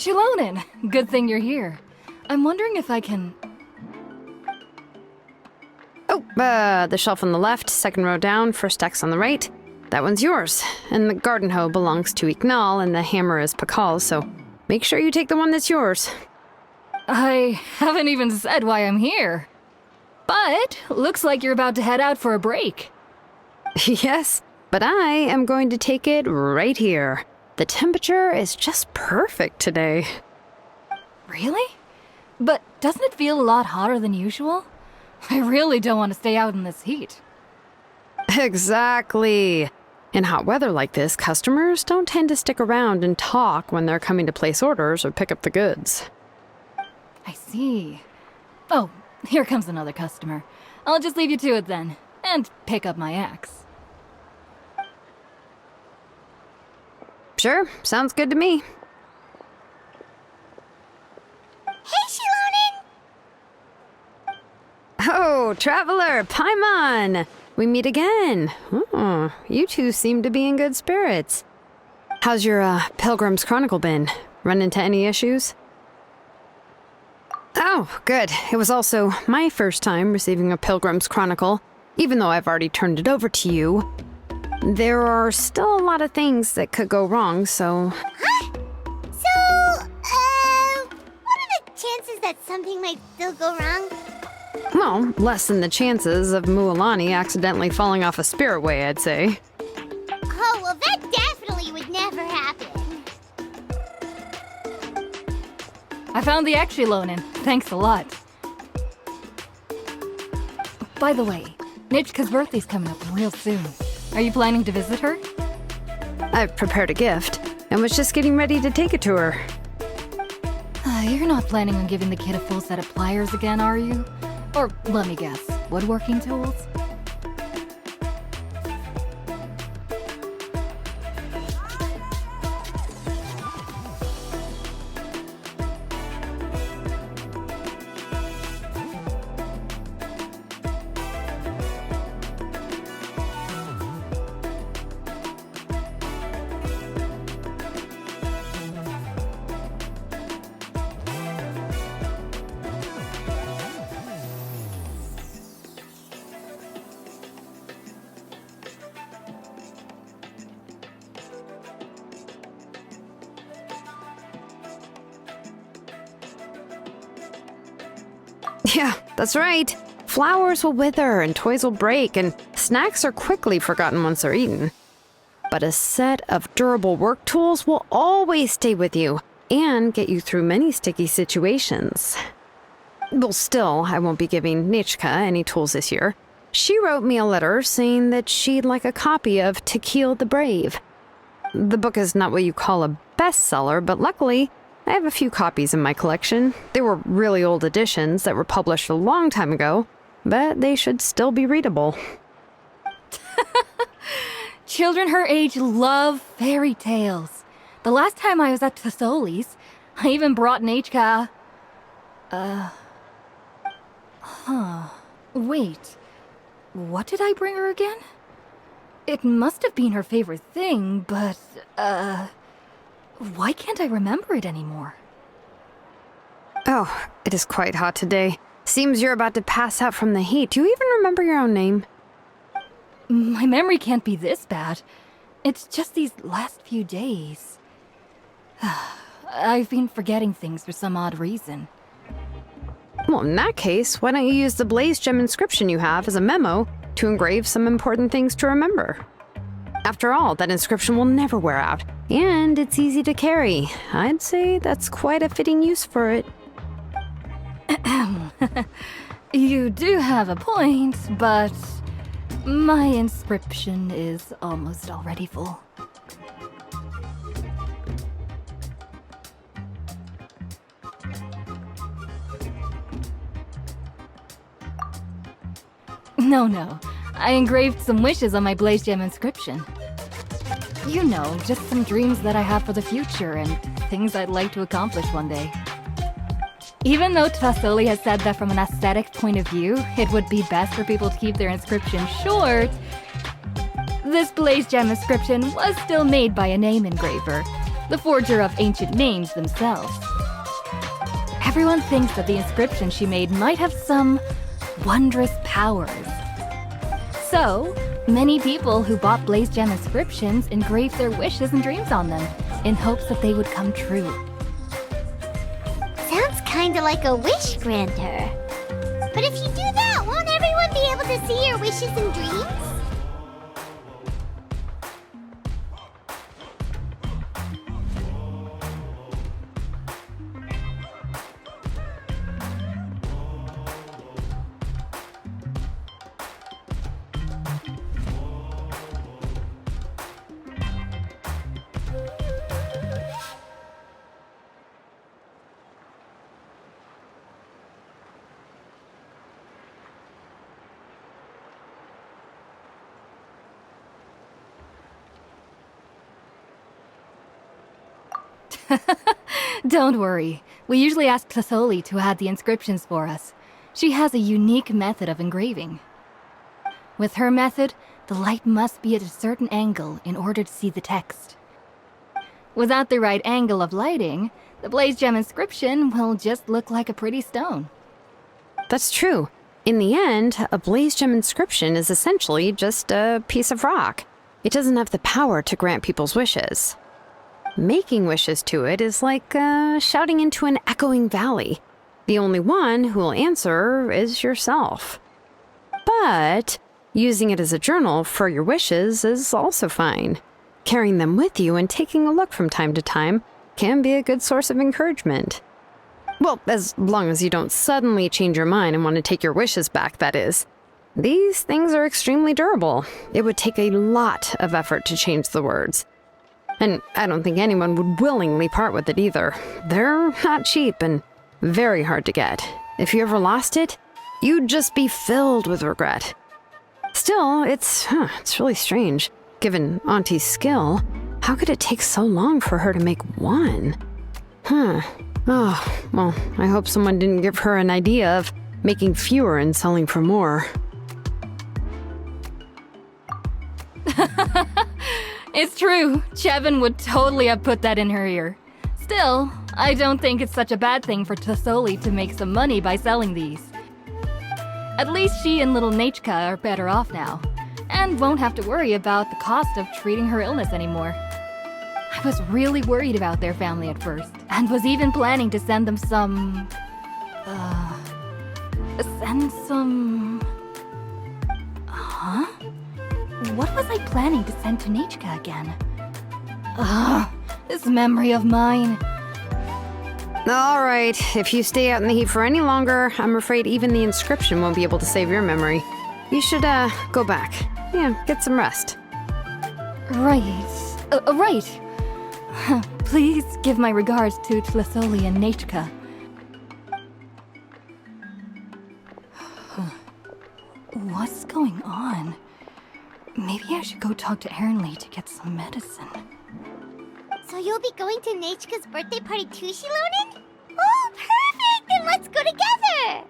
Xiloinn! Good thing you're here. I'm wondering if I can... Oh, the shelf on the left, second row down, first X on the right. That one's yours. And the garden hoe belongs to Ignal, and the hammer is Pakal's, so make sure you take the one that's yours. I haven't even said why I'm here. But looks like you're about to head out for a break. Yes, but I am going to take it right here. The temperature is just perfect today. Really? But doesn't it feel a lot hotter than usual? I really don't want to stay out in this heat. Exactly. In hot weather like this, customers don't tend to stick around and talk when they're coming to place orders or pick up the goods. I see. Oh, here comes another customer. I'll just leave you to it then, and pick up my axe. Sure, sounds good to me. Hey, Xiloinn! Oh, Traveler, Paimon! We meet again. Oh, you two seem to be in good spirits. How's your Pilgrim's Chronicle been? Run into any issues? Oh, good. It was also my first time receiving a Pilgrim's Chronicle, even though I've already turned it over to you. There are still a lot of things that could go wrong, so... Huh? So, what are the chances that something might still go wrong? Well, less than the chances of Mualani accidentally falling off a spirit way, I'd say. Oh, well, that definitely would never happen. I found the axe, Xiloinn. Thanks a lot. By the way, Nichka's birthday's coming up real soon. Are you planning to visit her? I've prepared a gift, and was just getting ready to take it to her. You're not planning on giving the kid a full set of pliers again, are you? Or, let me guess, woodworking tools? Yeah, that's right. Flowers will wither and toys will break, and snacks are quickly forgotten once they're eaten. But a set of durable work tools will always stay with you and get you through many sticky situations. Well, still, I won't be giving Nichka any tools this year. She wrote me a letter saying that she'd like a copy of Tequil the Brave. The book is not what you call a bestseller, but luckily, I have a few copies in my collection. They were really old editions that were published a long time ago, but they should still be readable. Children her age love fairy tales. The last time I was at Tasoli's, I even brought Nichka... Wait. What did I bring her again? It must have been her favorite thing, but, why can't I remember it anymore? Oh, it is quite hot today. Seems you're about to pass out from the heat. Do you even remember your own name? My memory can't be this bad. It's just these last few days. I've been forgetting things for some odd reason. Well, in that case, why don't you use the blaze gem inscription you have as a memo to engrave some important things to remember? After all, that inscription will never wear out, and it's easy to carry. I'd say that's quite a fitting use for it. You do have a point, but my inscription is almost already full. No. I engraved some wishes on my blaze gem inscription. You know, just some dreams that I have for the future and things I'd like to accomplish one day. Even though Tasoli has said that from an aesthetic point of view, it would be best for people to keep their inscription short, this blaze gem inscription was still made by a name engraver. the forger of ancient names themselves. Everyone thinks that the inscription she made might have some wondrous powers. So, many people who bought Blaze Gem inscriptions engraved their wishes and dreams on them, in hopes that they would come true. Sounds kinda like a wish granter. But if you do that, won't everyone be able to see your wishes and dreams? Don't worry. We usually ask Xiloinn to add the inscriptions for us. She has a unique method of engraving. With her method, the light must be at a certain angle in order to see the text. Without the right angle of lighting, the Blaze Gem inscription will just look like a pretty stone. That's true. In the end, a Blaze Gem inscription is essentially just a piece of rock. It doesn't have the power to grant people's wishes. Making wishes to it is like shouting into an echoing valley. The only one who will answer is yourself. But using it as a journal for your wishes is also fine. Carrying them with you and taking a look from time to time can be a good source of encouragement. Well, as long as you don't suddenly change your mind and want to take your wishes back, that is. These things are extremely durable. It would take a lot of effort to change the words. And I don't think anyone would willingly part with it either. They're not cheap and very hard to get. If you ever lost it, you'd just be filled with regret. Still, it's really strange. Given Auntie's skill, how could it take so long for her to make one? Oh, well, I hope someone didn't give her an idea of making fewer and selling for more. It's true. Chevin would totally have put that in her ear. Still, I don't think it's such a bad thing for Xiloinn to make some money by selling these. At least she and little Nechka are better off now, and won't have to worry about the cost of treating her illness anymore. I was really worried about their family at first, and was even planning to send them some... Huh? What was I planning to send to Nechka again? This memory of mine. All right, if you stay out in the heat for any longer, I'm afraid even the inscription won't be able to save your memory. You should, go back. Yeah, get some rest. Right. Right. Please give my regards to Xiloinn and Nechka. What's going on? Maybe I should go talk to Ernly to get some medicine. So you'll be going to Nechka's birthday party too, Xiloinn? Oh, perfect! Then let's go together!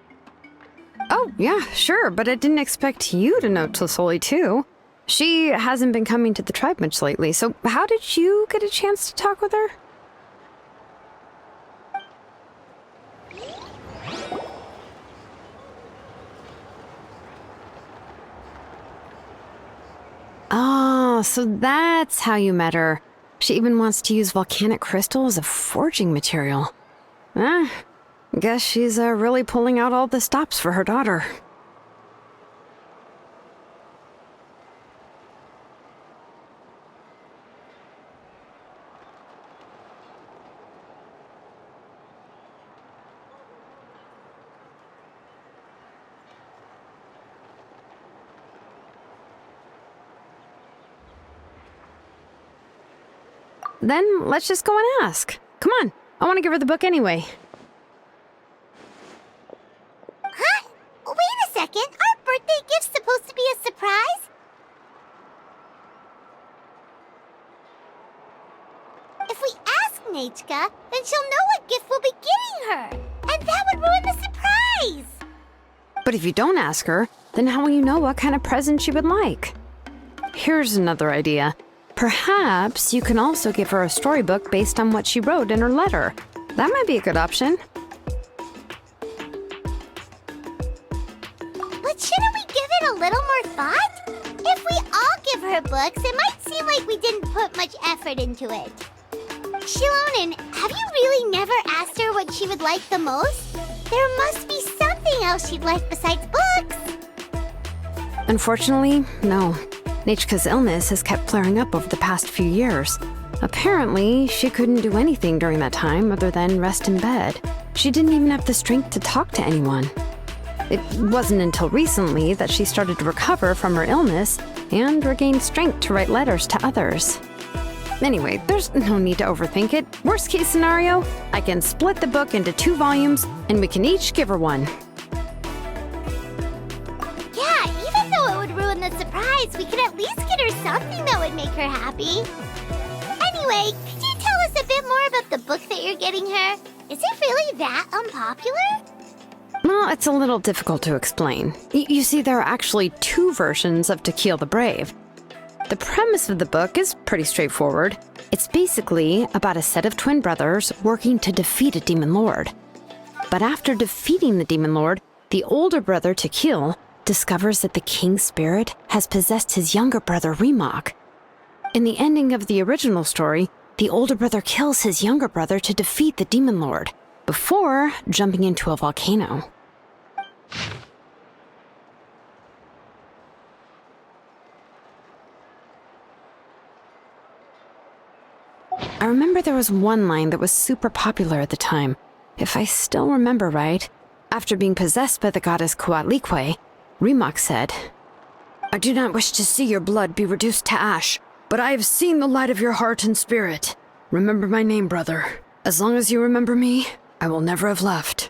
Oh, yeah, sure, but I didn't expect you to know Xiloinn too. She hasn't been coming to the tribe much lately, so how did you get a chance to talk with her? Oh, so that's how you met her. She even wants to use volcanic crystal as a forging material. Guess she's really pulling out all the stops for her daughter. Then let's just go and ask. Come on, I want to give her the book anyway. Huh? Wait a second, our birthday gift's supposed to be a surprise? If we ask Nechka, then she'll know what gift we'll be getting her. And that would ruin the surprise! But if you don't ask her, then how will you know what kind of present she would like? Here's another idea. Perhaps you can also give her a storybook based on what she wrote in her letter. That might be a good option. But shouldn't we give it a little more thought? If we all give her books, it might seem like we didn't put much effort into it. Xiloinn, have you really never asked her what she would like the most? There must be something else she'd like besides books. Unfortunately, no. Nechka's illness has kept flaring up over the past few years. Apparently, she couldn't do anything during that time other than rest in bed. She didn't even have the strength to talk to anyone. It wasn't until recently that she started to recover from her illness and regained strength to write letters to others. Anyway, there's no need to overthink it. Worst case scenario, I can split the book into 2 volumes and we can each give her one. Yeah, even though it would ruin the surprise, we could at least get her something that would make her happy. Anyway, could you tell us a bit more about the book that you're getting her? Is it really that unpopular? Well, it's a little difficult to explain. You see, there are actually 2 versions of To Kill the Brave. The premise of the book is pretty straightforward. It's basically about a set of twin brothers working to defeat a demon lord. But after defeating the demon lord, the older brother, Tequil, discovers that the king's spirit has possessed his younger brother, Remok. In the ending of the original story, the older brother kills his younger brother to defeat the demon lord, before jumping into a volcano. I remember there was one line that was super popular at the time. If I still remember right, after being possessed by the goddess Coatlicue, Remok said, "I do not wish to see your blood be reduced to ash, but I have seen the light of your heart and spirit. Remember my name, brother. As long as you remember me, I will never have left."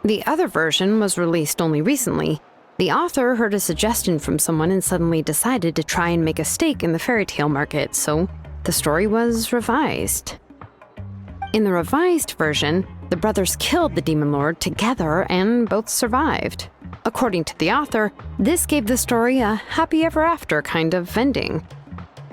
The other version was released only recently. The author heard a suggestion from someone and suddenly decided to try and make a stake in the fairy tale market, so the story was revised. In the revised version, the brothers killed the demon lord together and both survived. According to the author, this gave the story a happy ever after kind of ending.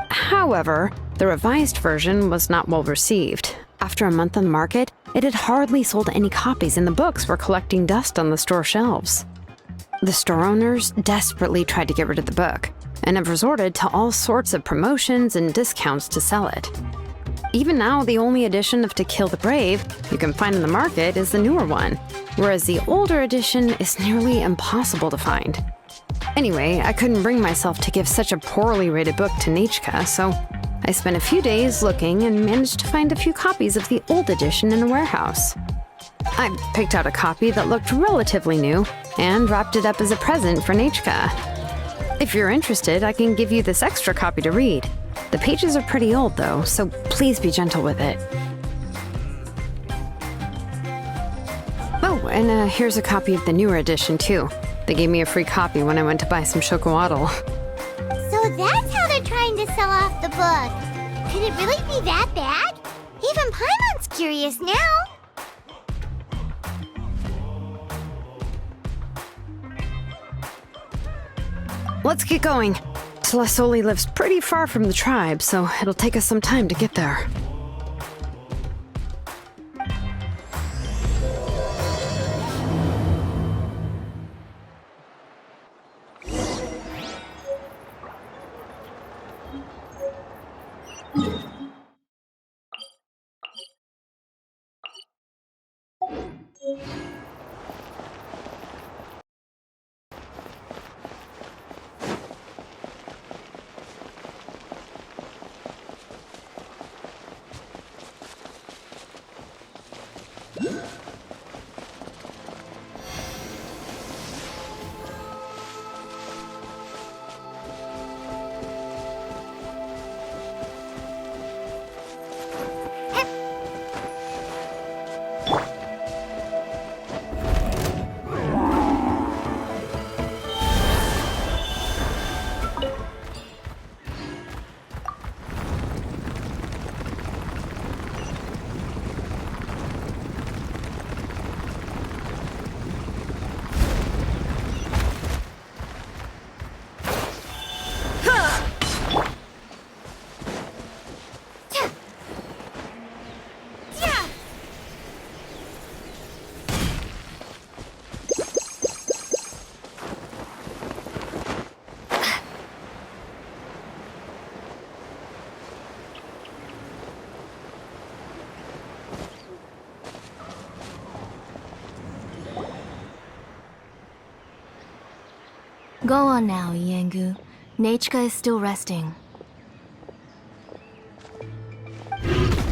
However, the revised version was not well received. After a month on the market, it had hardly sold any copies and the books were collecting dust on the store shelves. The store owners desperately tried to get rid of the book and have resorted to all sorts of promotions and discounts to sell it. Even now, the only edition of To Kill the Brave you can find in the market is the newer one, whereas the older edition is nearly impossible to find. Anyway, I couldn't bring myself to give such a poorly rated book to Nechka, so I spent a few days looking and managed to find a few copies of the old edition in a warehouse. I picked out a copy that looked relatively new and wrapped it up as a present for Nechka. If you're interested, I can give you this extra copy to read. The pages are pretty old though, so please be gentle with it. Oh, and here's a copy of the newer edition too. They gave me a free copy when I went to buy some chocolatl. So that's how they're trying to sell off the book. Could it really be that bad? Even Paimon's curious now. Let's get going. Celesoli lives pretty far from the tribe, so it'll take us some time to get there. Go on now, Iengu. Nechka is still resting. Hey,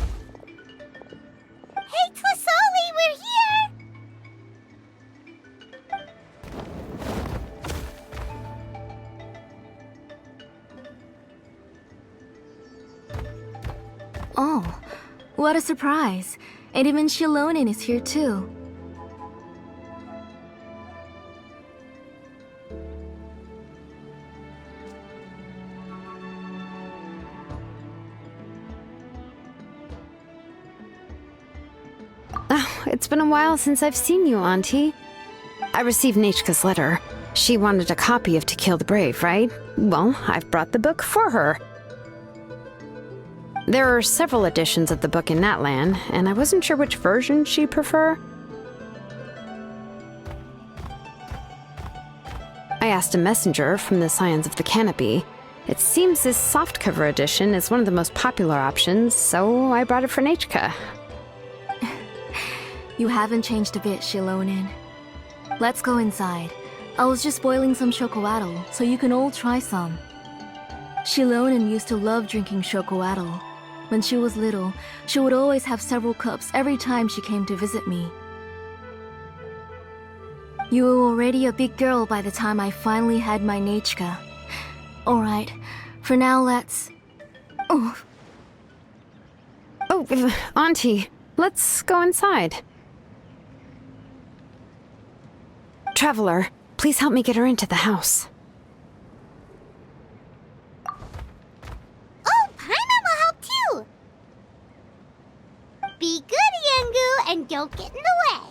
Tlasoli, we're here! Oh, what a surprise. And even Xiloinn is here too. Oh, it's been a while since I've seen you, Auntie. I received Nechka's letter. She wanted a copy of To Kill the Brave, right? Well, I've brought the book for her. There are several editions of the book in Natlan, and I wasn't sure which version she'd prefer. I asked a messenger from the Scions of the Canopy. It seems this softcover edition is one of the most popular options, so I brought it for Nechka. You haven't changed a bit, Xiloinn. Let's go inside. I was just boiling some chocoatl, so you can all try some. Xiloinn used to love drinking chocoatl. When she was little, she would always have several cups every time she came to visit me. You were already a big girl by the time I finally had my Nechka. Alright, for now let's... Oh, Auntie, let's go inside. Traveler, please help me get her into the house. Oh, Paimon will help too! Be good, Iengu, and don't get in the way.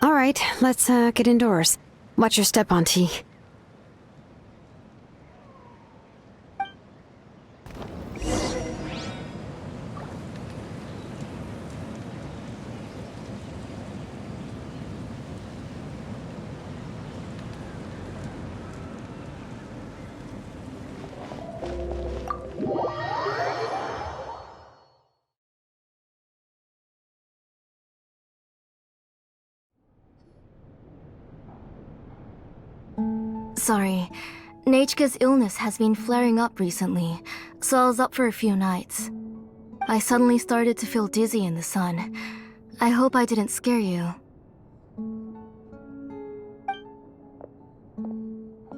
All right, let's get indoors. Watch your step, Auntie. sorry. Nechka's illness has been flaring up recently, so I was up for a few nights. I suddenly started to feel dizzy in the sun. I hope I didn't scare you.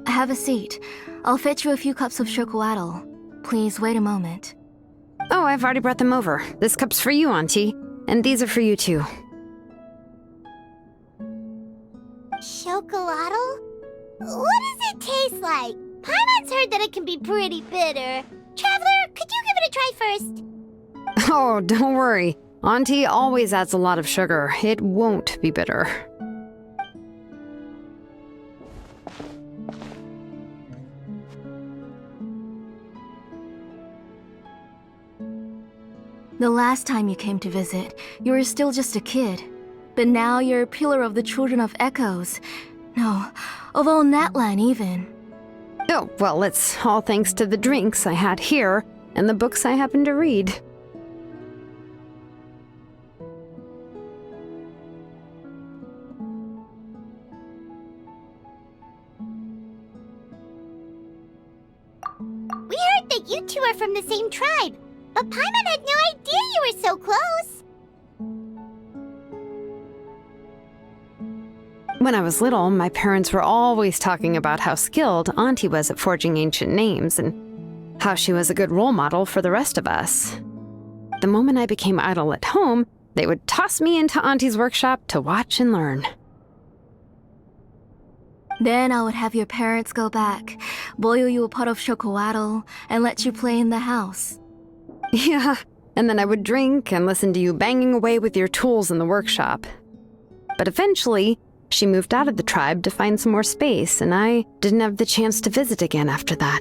Have a seat. I'll fetch you a few cups of chocoatl. Please wait a moment. Oh, I've already brought them over. This cup's for you, Auntie. And these are for you, too. Chocolatl? What does it taste like? Paimon's heard that it can be pretty bitter. Traveler, could you give it a try first? Oh, don't worry. Auntie always adds a lot of sugar. It won't be bitter. The last time you came to visit, you were still just a kid. But now you're a pillar of the Children of Echoes. No, of all Natlan even. Oh, well, it's all thanks to the drinks I had here and the books I happened to read. We heard that you two are from the same tribe, but Paimon had no idea you were so close. When I was little, my parents were always talking about how skilled Auntie was at forging ancient names and how she was a good role model for the rest of us. The moment I became idle at home, they would toss me into Auntie's workshop to watch and learn. Then I would have your parents go back, boil you a pot of chocoatl, and let you play in the house. Yeah, and then I would drink and listen to you banging away with your tools in the workshop. But eventually, she moved out of the tribe to find some more space, and I didn't have the chance to visit again after that.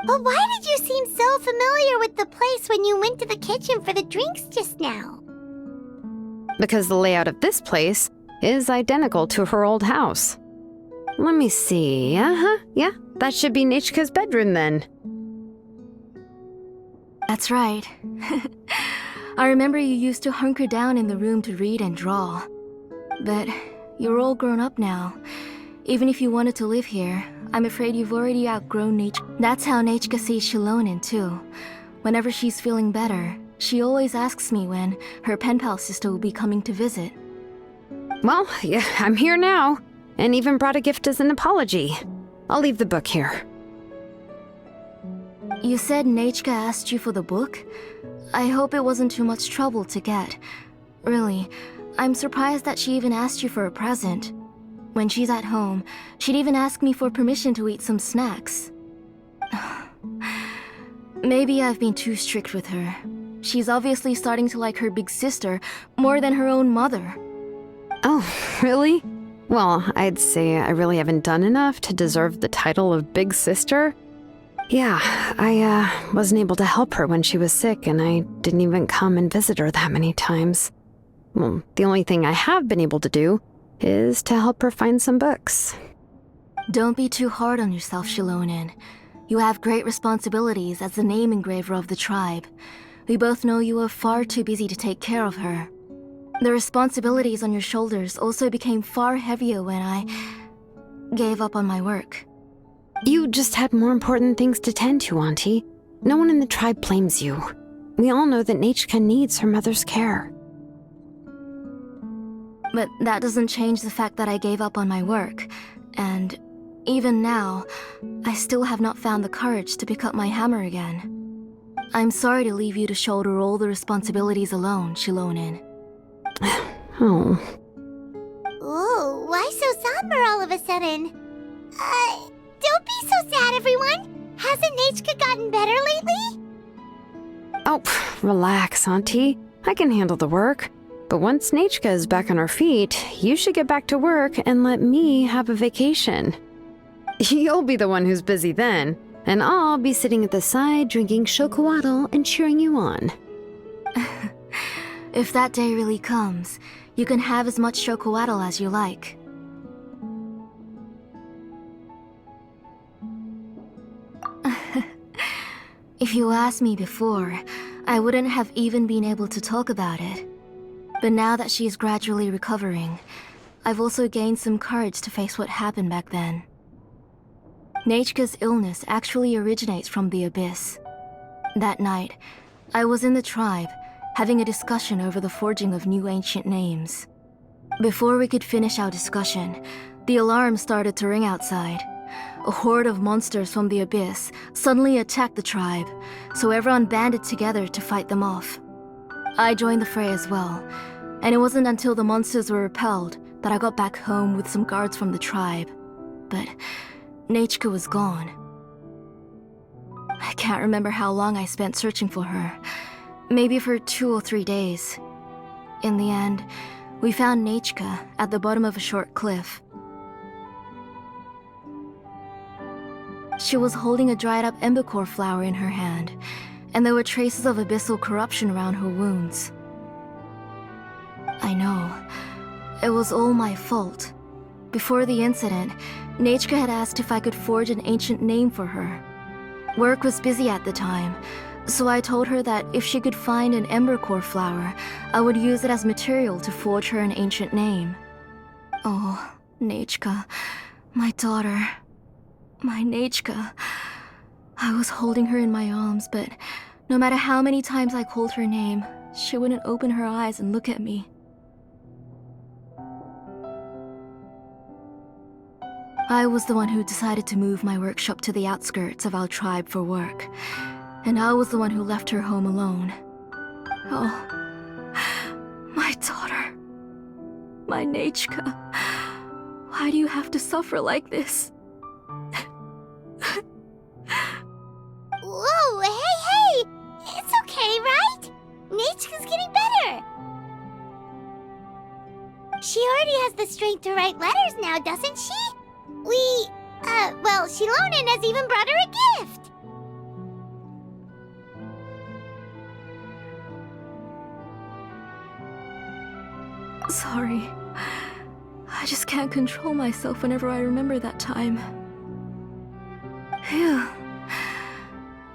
But why did you seem so familiar with the place when you went to the kitchen for the drinks just now? Because the layout of this place is identical to her old house. Let me see. Yeah, that should be Nechka's bedroom then. That's right. I remember you used to hunker down in the room to read and draw. But You're all grown up now. Even if you wanted to live here, I'm afraid you've already outgrown Nechka. That's how Nechka sees Xiloinn too. Whenever she's feeling better, she always asks me when her pen pal sister will be coming to visit. Well, yeah, I'm here now, and even brought a gift as an apology. I'll leave the book here. You said Nechka asked you for the book? I hope it wasn't too much trouble to get. Really, I'm surprised that she even asked you for a present. When she's at home, she'd even ask me for permission to eat some snacks. Maybe I've been too strict with her. She's obviously starting to like her big sister more than her own mother. Oh, really? Well, I'd say I really haven't done enough to deserve the title of big sister. Yeah, I wasn't able to help her when she was sick, and I didn't even come and visit her that many times. Well, the only thing I have been able to do is to help her find some books. Don't be too hard on yourself, Xiloinn. You have great responsibilities as the name engraver of the tribe. We both know you are far too busy to take care of her. The responsibilities on your shoulders also became far heavier when I gave up on my work. You just had more important things to tend to, Auntie. No one in the tribe blames you. We all know that Nechka needs her mother's care. But that doesn't change the fact that I gave up on my work, and even now, I still have not found the courage to pick up my hammer again. I'm sorry to leave you to shoulder all the responsibilities alone, Xiloinn. Oh. Ooh, why so somber all of a sudden? Don't be so sad, everyone. Hasn't Nechka gotten better lately? Oh, relax, Auntie. I can handle the work. But once Nechka is back on her feet, you should get back to work and let me have a vacation. You'll be the one who's busy then, and I'll be sitting at the side drinking chocolatl and cheering you on. If that day really comes, you can have as much chocolatl as you like. If you asked me before, I wouldn't have even been able to talk about it. But now that she is gradually recovering, I've also gained some courage to face what happened back then. Nechka's illness actually originates from the Abyss. That night, I was in the tribe, having a discussion over the forging of new ancient names. Before we could finish our discussion, the alarm started to ring outside. A horde of monsters from the Abyss suddenly attacked the tribe, so everyone banded together to fight them off. I joined the fray as well, and it wasn't until the monsters were repelled that I got back home with some guards from the tribe. But Nechka was gone. I can't remember how long I spent searching for her. Maybe for 2 or 3 days. In the end, we found Nechka at the bottom of a short cliff. She was holding a dried-up embercore flower in her hand, and there were traces of abyssal corruption around her wounds. I know. It was all my fault. Before the incident, Nechka had asked if I could forge an ancient name for her. Work was busy at the time, so I told her that if she could find an embercore flower, I would use it as material to forge her an ancient name. Oh, Nechka, my daughter. My Nechka. I was holding her in my arms, but no matter how many times I called her name, she wouldn't open her eyes and look at me. I was the one who decided to move my workshop to the outskirts of our tribe for work, and I was the one who left her home alone. Oh, my daughter. My Nechka. Why do you have to suffer like this? Whoa, hey! It's okay, right? Nechka's getting better. She already has the strength to write letters now, doesn't she? Well, Xiloinn has even brought her a gift. Sorry. I just can't control myself whenever I remember that time. Phew.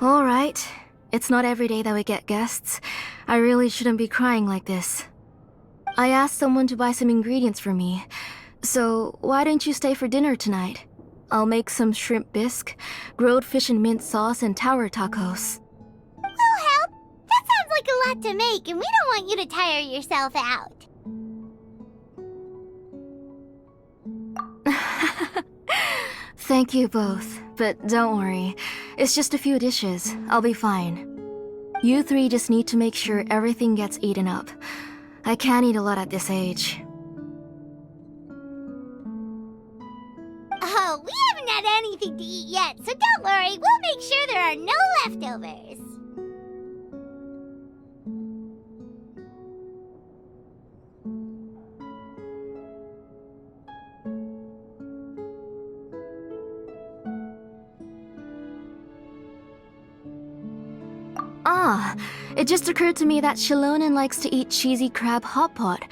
All right. It's not every day that we get guests. I really shouldn't be crying like this. I asked someone to buy some ingredients for me. So, why don't you stay for dinner tonight? I'll make some shrimp bisque, grilled fish and mint sauce, and tower tacos. We'll help. That sounds like a lot to make, and we don't want you to tire yourself out. Thank you both, but don't worry. It's just a few dishes. I'll be fine. You three just need to make sure everything gets eaten up. I can't eat a lot at this age. Oh, we haven't had anything to eat yet, so don't worry. We'll make sure there are no leftovers. Ah, it just occurred to me that Xiloinn likes to eat cheesy crab hot pot.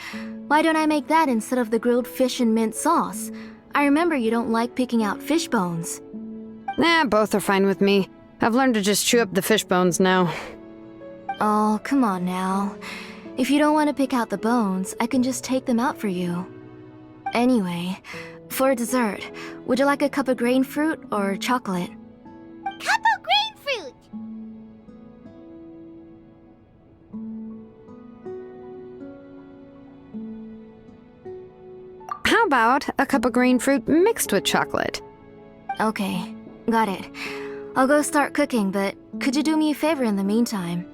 Why don't I make that instead of the grilled fish and mint sauce? I remember you don't like picking out fish bones. Nah, both are fine with me. I've learned to just chew up the fish bones now. Oh, come on now. If you don't want to pick out the bones, I can just take them out for you. Anyway, for dessert, would you like a cup of grain fruit or chocolate? Cup of grain fruit! How about a cup of green fruit mixed with chocolate? Okay, got it. I'll go start cooking, but could you do me a favor in the meantime?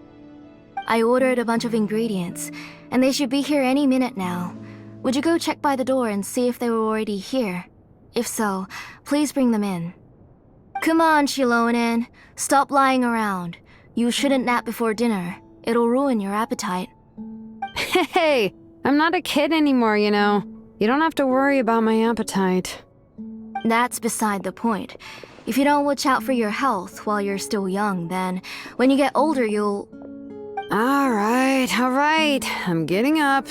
I ordered a bunch of ingredients, and they should be here any minute now. Would you go check by the door and see if they were already here? If so, please bring them in. Come on, Xiloinn. Stop lying around. You shouldn't nap before dinner. It'll ruin your appetite. Hey, I'm not a kid anymore, you know. You don't have to worry about my appetite. That's beside the point. If you don't watch out for your health while you're still young, then when you get older, you'll... All right. I'm getting up.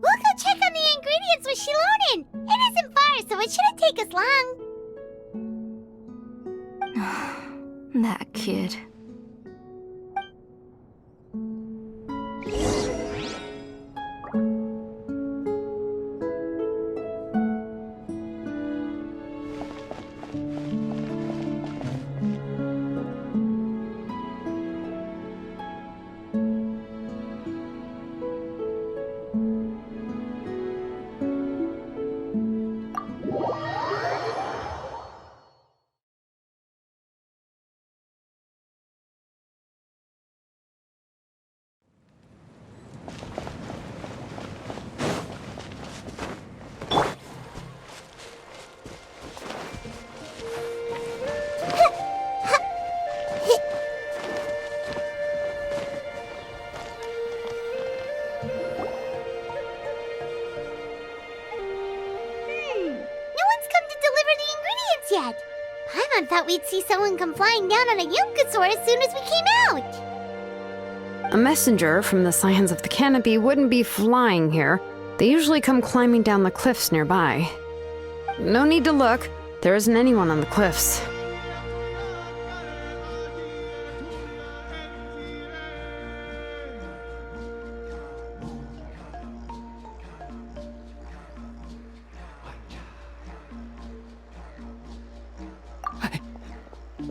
We'll go check on the ingredients with Xiloinn. It isn't far, so it shouldn't take us long. That kid. Yet. Paimon thought we'd see someone come flying down on a Yunkasaur as soon as we came out. A messenger from the Scions of the Canopy wouldn't be flying here. They usually come climbing down the cliffs nearby. No need to look. There isn't anyone on the cliffs.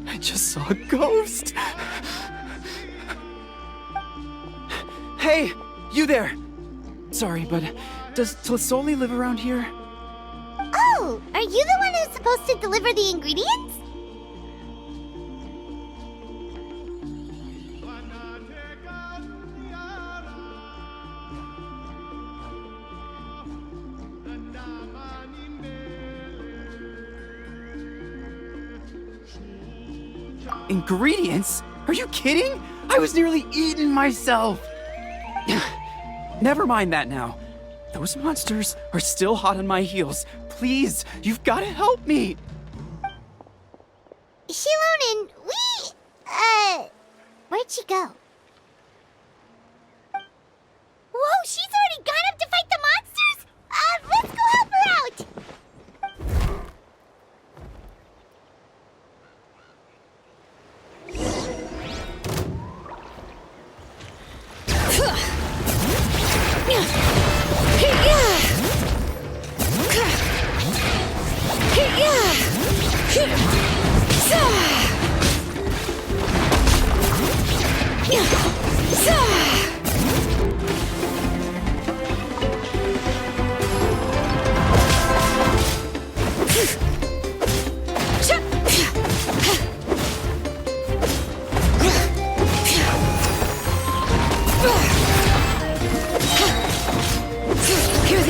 I just saw a ghost! Hey! You there! Sorry, but does Xiloinn live around here? Oh! Are you the one who's supposed to deliver the ingredients? Ingredients? Are you kidding? I was nearly eaten myself! Never mind that now. Those monsters are still hot on my heels. Please, you've got to help me! Xiloinn, where'd she go? Whoa, she's already gone up to fight the monsters? Let's go help her out!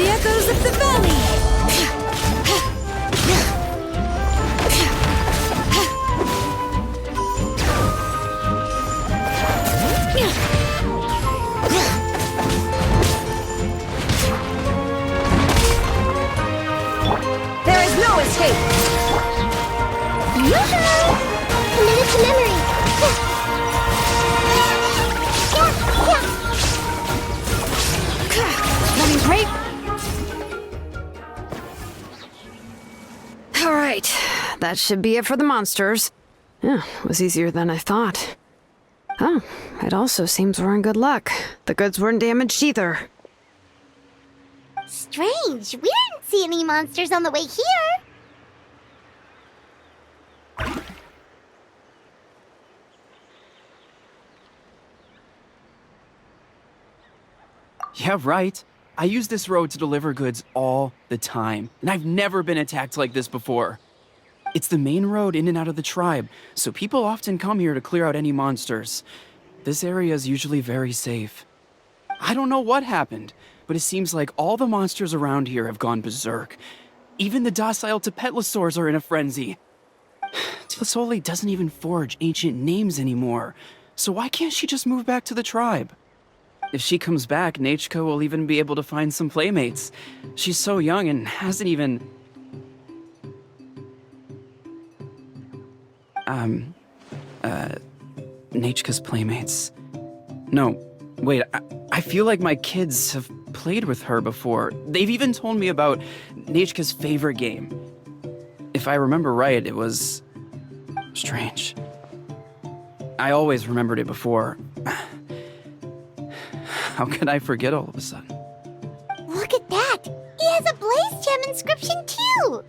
the echoes of the valley! There is no escape! Yoo-hoo! Committed to memory! Running great! Alright, that should be it for the monsters. Yeah, it was easier than I thought. Oh, it also seems we're in good luck. The goods weren't damaged either. Strange, we didn't see any monsters on the way here. Yeah, right. I use this road to deliver goods all the time, and I've never been attacked like this before. It's the main road in and out of the tribe, so people often come here to clear out any monsters. This area is usually very safe. I don't know what happened, but it seems like all the monsters around here have gone berserk. Even the docile Tepetlosaurs are in a frenzy. Tlisoli doesn't even forge ancient names anymore, so why can't she just move back to the tribe? If she comes back, Nachko will even be able to find some playmates. She's so young and hasn't even... Nachka's playmates. No, wait, I feel like my kids have played with her before. They've even told me about Nachka's favorite game. If I remember right, it was... strange. I always remembered it before. How could I forget all of a sudden? Look at that! He has a Blaze Gem inscription too!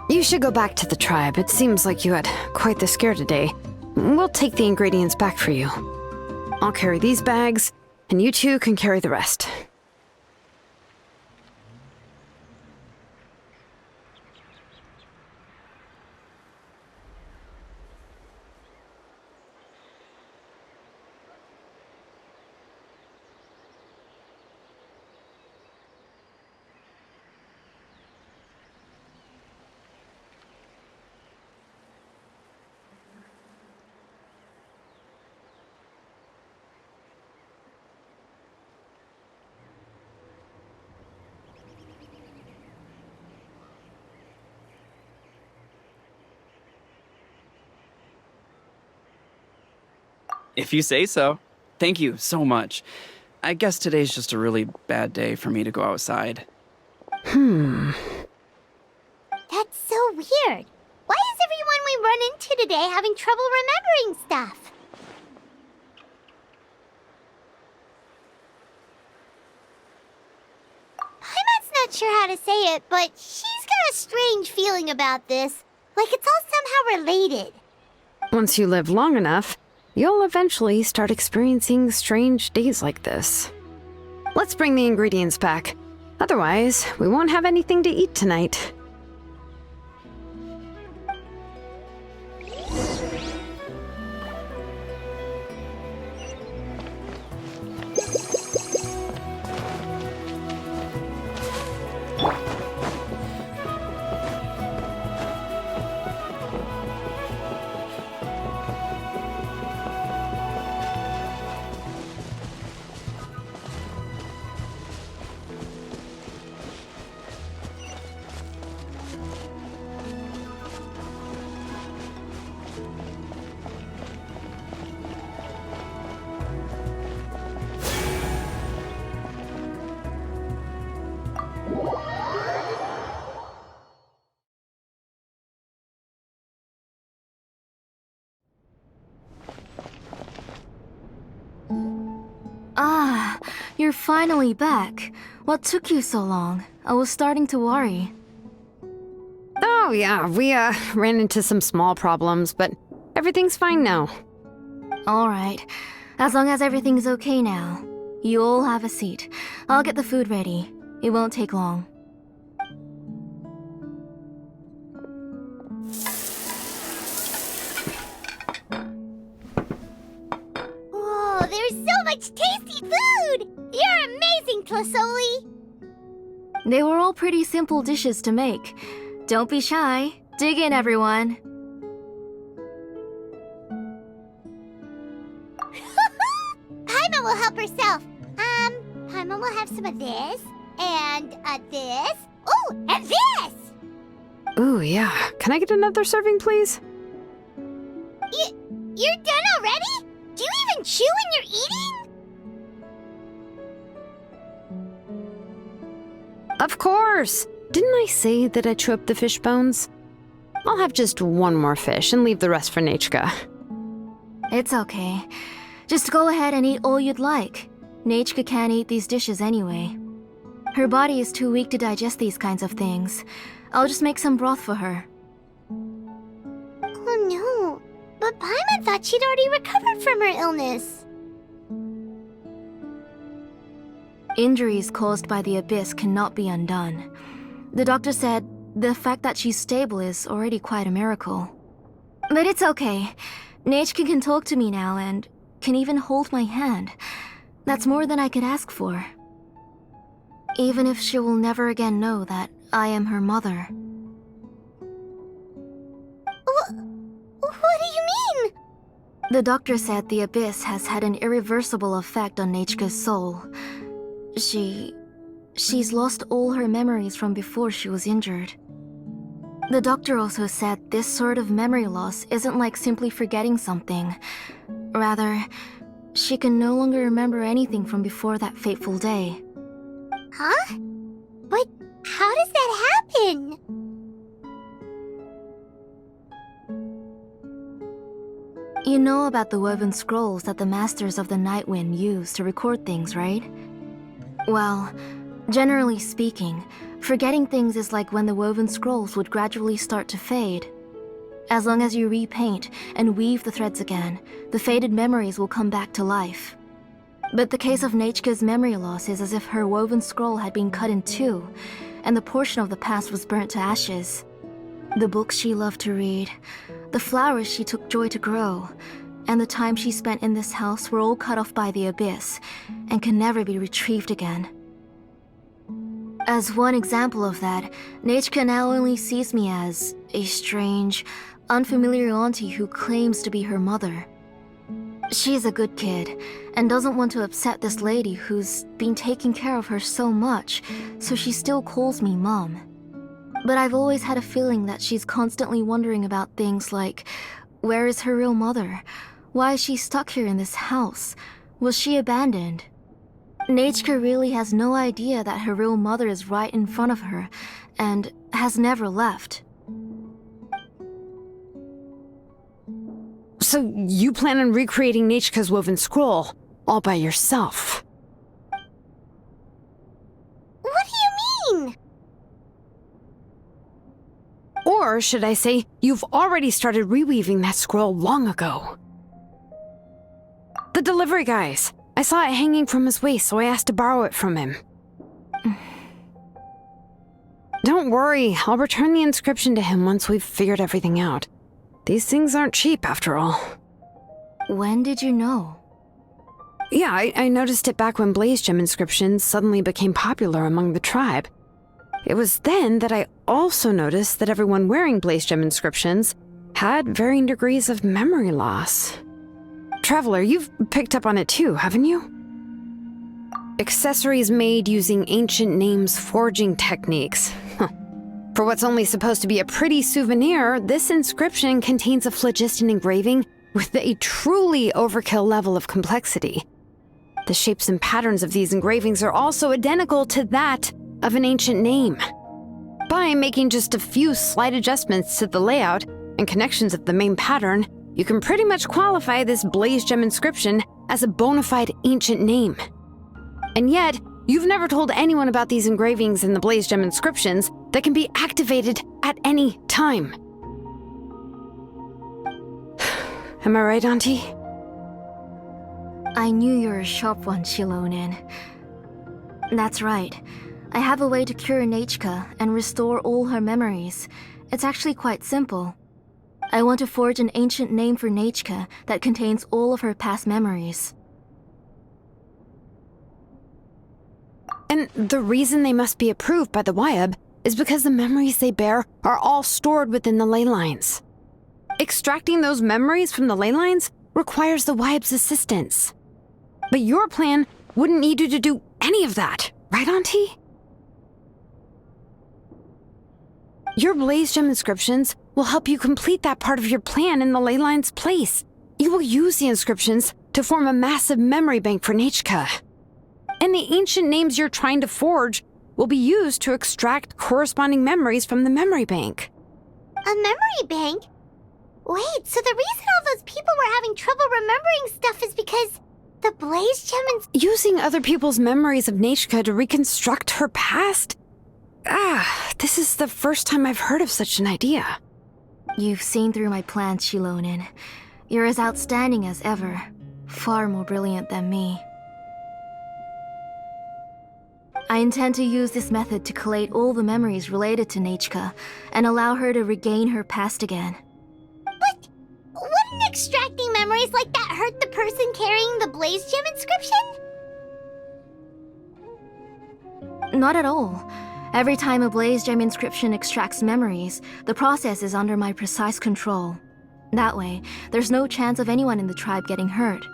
You should go back to the tribe. It seems like you had quite the scare today. We'll take the ingredients back for you. I'll carry these bags, and you two can carry the rest. If you say so. Thank you so much. I guess today's just a really bad day for me to go outside. That's so weird. Why is everyone we run into today having trouble remembering stuff? Paimon's not sure how to say it, but she's got a strange feeling about this. Like it's all somehow related. Once you live long enough, you'll eventually start experiencing strange days like this. Let's bring the ingredients back. Otherwise, we won't have anything to eat tonight. Ah, you're finally back. What took you so long? I was starting to worry. Oh, yeah, we ran into some small problems, but everything's fine now. Alright, as long as everything's okay now. You all have a seat. I'll get the food ready. It won't take long. Whoa, there's so much tasty food! You're amazing, Tlasoli! They were all pretty simple dishes to make. Don't be shy. Dig in, everyone. Paimon will help herself. Paimon will have some of this, and this. Oh, and this! Ooh, yeah. Can I get another serving, please? You're done already? Do you even chew when you're eating? Of course! Didn't I say that I chew up the fish bones? I'll have just one more fish and leave the rest for Nechka. It's okay. Just go ahead and eat all you'd like. Nechka can't eat these dishes anyway. Her body is too weak to digest these kinds of things. I'll just make some broth for her. Oh no, but Paimon thought she'd already recovered from her illness. Injuries caused by the abyss cannot be undone. The doctor said the fact that she's stable is already quite a miracle. But it's okay. Nechka can talk to me now and can even hold my hand. That's more than I could ask for. Even if she will never again know that I am her mother. What do you mean? The doctor said the abyss has had an irreversible effect on Nechka's soul. She's lost all her memories from before she was injured. The doctor also said this sort of memory loss isn't like simply forgetting something. Rather, she can no longer remember anything from before that fateful day. Huh? But how does that happen? You know about the woven scrolls that the Masters of the Night Wind use to record things, right? Well, generally speaking, forgetting things is like when the woven scrolls would gradually start to fade. As long as you repaint and weave the threads again, the faded memories will come back to life. But the case of Nechka's memory loss is as if her woven scroll had been cut in two, and the portion of the past was burnt to ashes. The books she loved to read, the flowers she took joy to grow, and the time she spent in this house were all cut off by the abyss, and can never be retrieved again. As one example of that, Nechka now only sees me as a strange, unfamiliar auntie who claims to be her mother. She's a good kid, and doesn't want to upset this lady who's been taking care of her so much, so she still calls me Mom. But I've always had a feeling that she's constantly wondering about things like, where is her real mother? Why is she stuck here in this house? Was she abandoned? Nechka really has no idea that her real mother is right in front of her, and has never left. So you plan on recreating Nechka's woven scroll all by yourself? What do you mean? Or should I say, you've already started reweaving that scroll long ago. The delivery guys. I saw it hanging from his waist, so I asked to borrow it from him. Don't worry, I'll return the inscription to him once we've figured everything out. These things aren't cheap, after all. When did you know? Yeah, I noticed it back when blaze gem inscriptions suddenly became popular among the tribe. It was then that I also noticed that everyone wearing blaze gem inscriptions had varying degrees of memory loss. Traveler, you've picked up on it too, haven't you? Accessories made using ancient names forging techniques. For what's only supposed to be a pretty souvenir, this inscription contains a phlogiston engraving with a truly overkill level of complexity. The shapes and patterns of these engravings are also identical to that of an ancient name. By making just a few slight adjustments to the layout and connections of the main pattern, you can pretty much qualify this blaze gem inscription as a bona fide ancient name. And yet, you've never told anyone about these engravings and the Blaze Gem inscriptions that can be activated at any time. Am I right, Auntie? I knew you were a sharp one, Xiloinn. That's right. I have a way to cure Nechka and restore all her memories. It's actually quite simple. I want to forge an ancient name for Nechka that contains all of her past memories. And the reason they must be approved by the Wyab is because the memories they bear are all stored within the ley lines. Extracting those memories from the ley lines requires the Wyab's assistance. But your plan wouldn't need you to do any of that, right, Auntie? Your Blaze Gem inscriptions will help you complete that part of your plan in the ley line's place. You will use the inscriptions to form a massive memory bank for Nechka. And the ancient names you're trying to forge will be used to extract corresponding memories from the memory bank. A memory bank? Wait, so the reason all those people were having trouble remembering stuff is because the Blaze Gem Using other people's memories of Nechka to reconstruct her past? This is the first time I've heard of such an idea. You've seen through my plans, Xiloinn. You're as outstanding as ever. Far more brilliant than me. I intend to use this method to collate all the memories related to Nechka and allow her to regain her past again. But wouldn't extracting memories like that hurt the person carrying the Blaze Gem inscription? Not at all. Every time a Blaze Gem inscription extracts memories, the process is under my precise control. That way, there's no chance of anyone in the tribe getting hurt.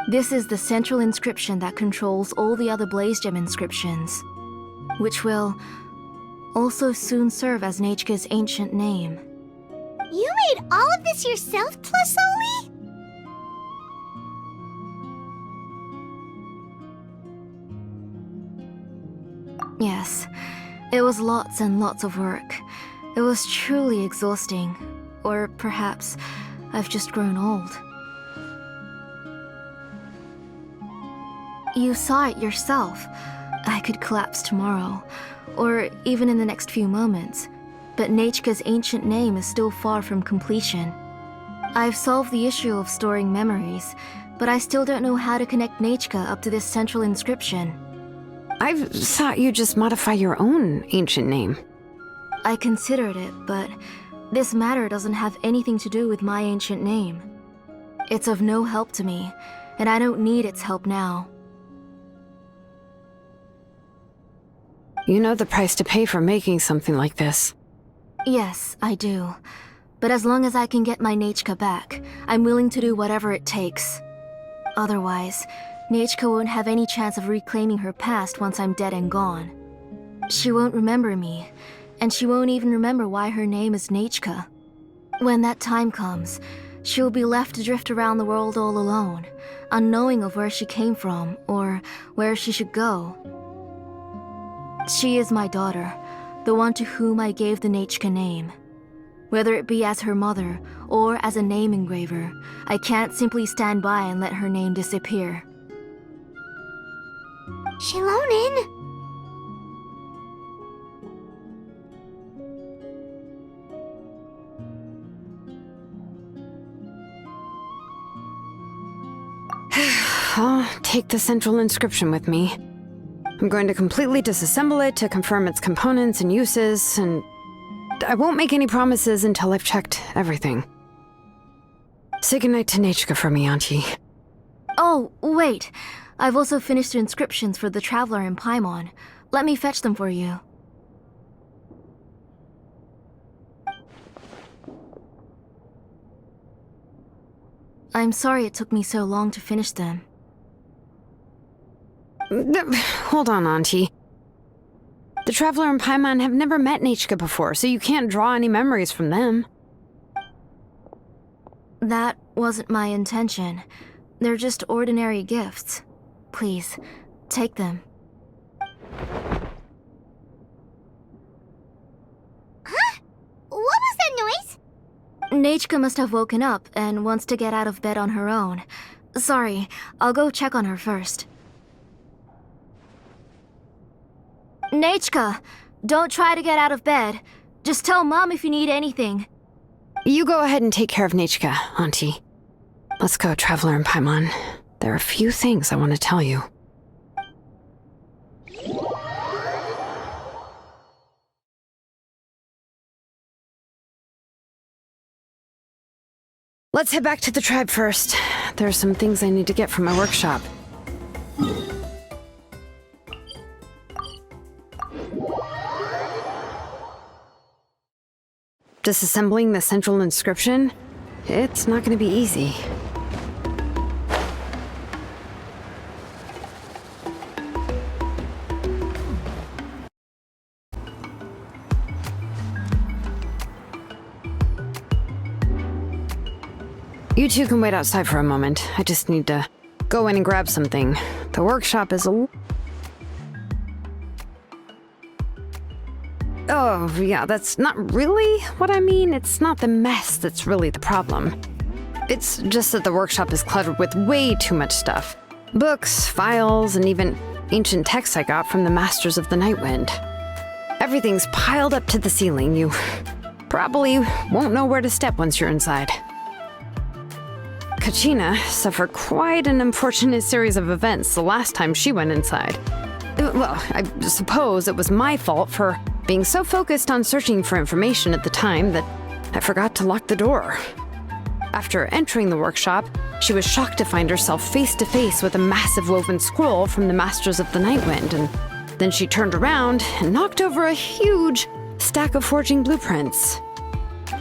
This is the central inscription that controls all the other Blaze Gem inscriptions, which will also soon serve as Nechka's ancient name. You made all of this yourself, Tlisoli? Yes, it was lots and lots of work. It was truly exhausting. Or perhaps I've just grown old. You saw it yourself. I could collapse tomorrow, or even in the next few moments. But Nechka's ancient name is still far from completion. I've solved the issue of storing memories, but I still don't know how to connect Nechka up to this central inscription. I thought you'd just modify your own ancient name. I considered it, but this matter doesn't have anything to do with my ancient name. It's of no help to me, and I don't need its help now. You know the price to pay for making something like this. Yes, I do. But as long as I can get my Nechka back, I'm willing to do whatever it takes. Otherwise, Nechka won't have any chance of reclaiming her past once I'm dead and gone. She won't remember me, and she won't even remember why her name is Nechka. When that time comes, she'll be left to drift around the world all alone, unknowing of where she came from or where she should go. She is my daughter, the one to whom I gave the Nechka name. Whether it be as her mother or as a name engraver, I can't simply stand by and let her name disappear. Xiloinn? I'll take the central inscription with me. I'm going to completely disassemble it to confirm its components and uses, and I won't make any promises until I've checked everything. Say goodnight to Nechka for me, Auntie. Oh, wait. I've also finished the inscriptions for the Traveler in Paimon. Let me fetch them for you. I'm sorry it took me so long to finish them. Hold on, Auntie. The Traveler and Paimon have never met Nechka before, so you can't draw any memories from them. That wasn't my intention. They're just ordinary gifts. Please, take them. Huh? What was that noise? Nechka must have woken up and wants to get out of bed on her own. Sorry, I'll go check on her first. Nachka, don't try to get out of bed. Just tell Mom if you need anything. You go ahead and take care of Nachka, Auntie. Let's go, Traveler and Paimon. There are a few things I want to tell you. Let's head back to the tribe first. There are some things I need to get from my workshop. Disassembling the central inscription? It's not going to be easy. You two can wait outside for a moment. I just need to go in and grab something. The workshop is a... Oh, yeah, that's not really what I mean. It's not the mess that's really the problem. It's just that the workshop is cluttered with way too much stuff. Books, files, and even ancient texts I got from the Masters of the Nightwind. Everything's piled up to the ceiling. You probably won't know where to step once you're inside. Kachina suffered quite an unfortunate series of events the last time she went inside. Well, I suppose it was my fault for being so focused on searching for information at the time that I forgot to lock the door. After entering the workshop, she was shocked to find herself face to face with a massive woven scroll from the Masters of the Nightwind, and then she turned around and knocked over a huge stack of forging blueprints.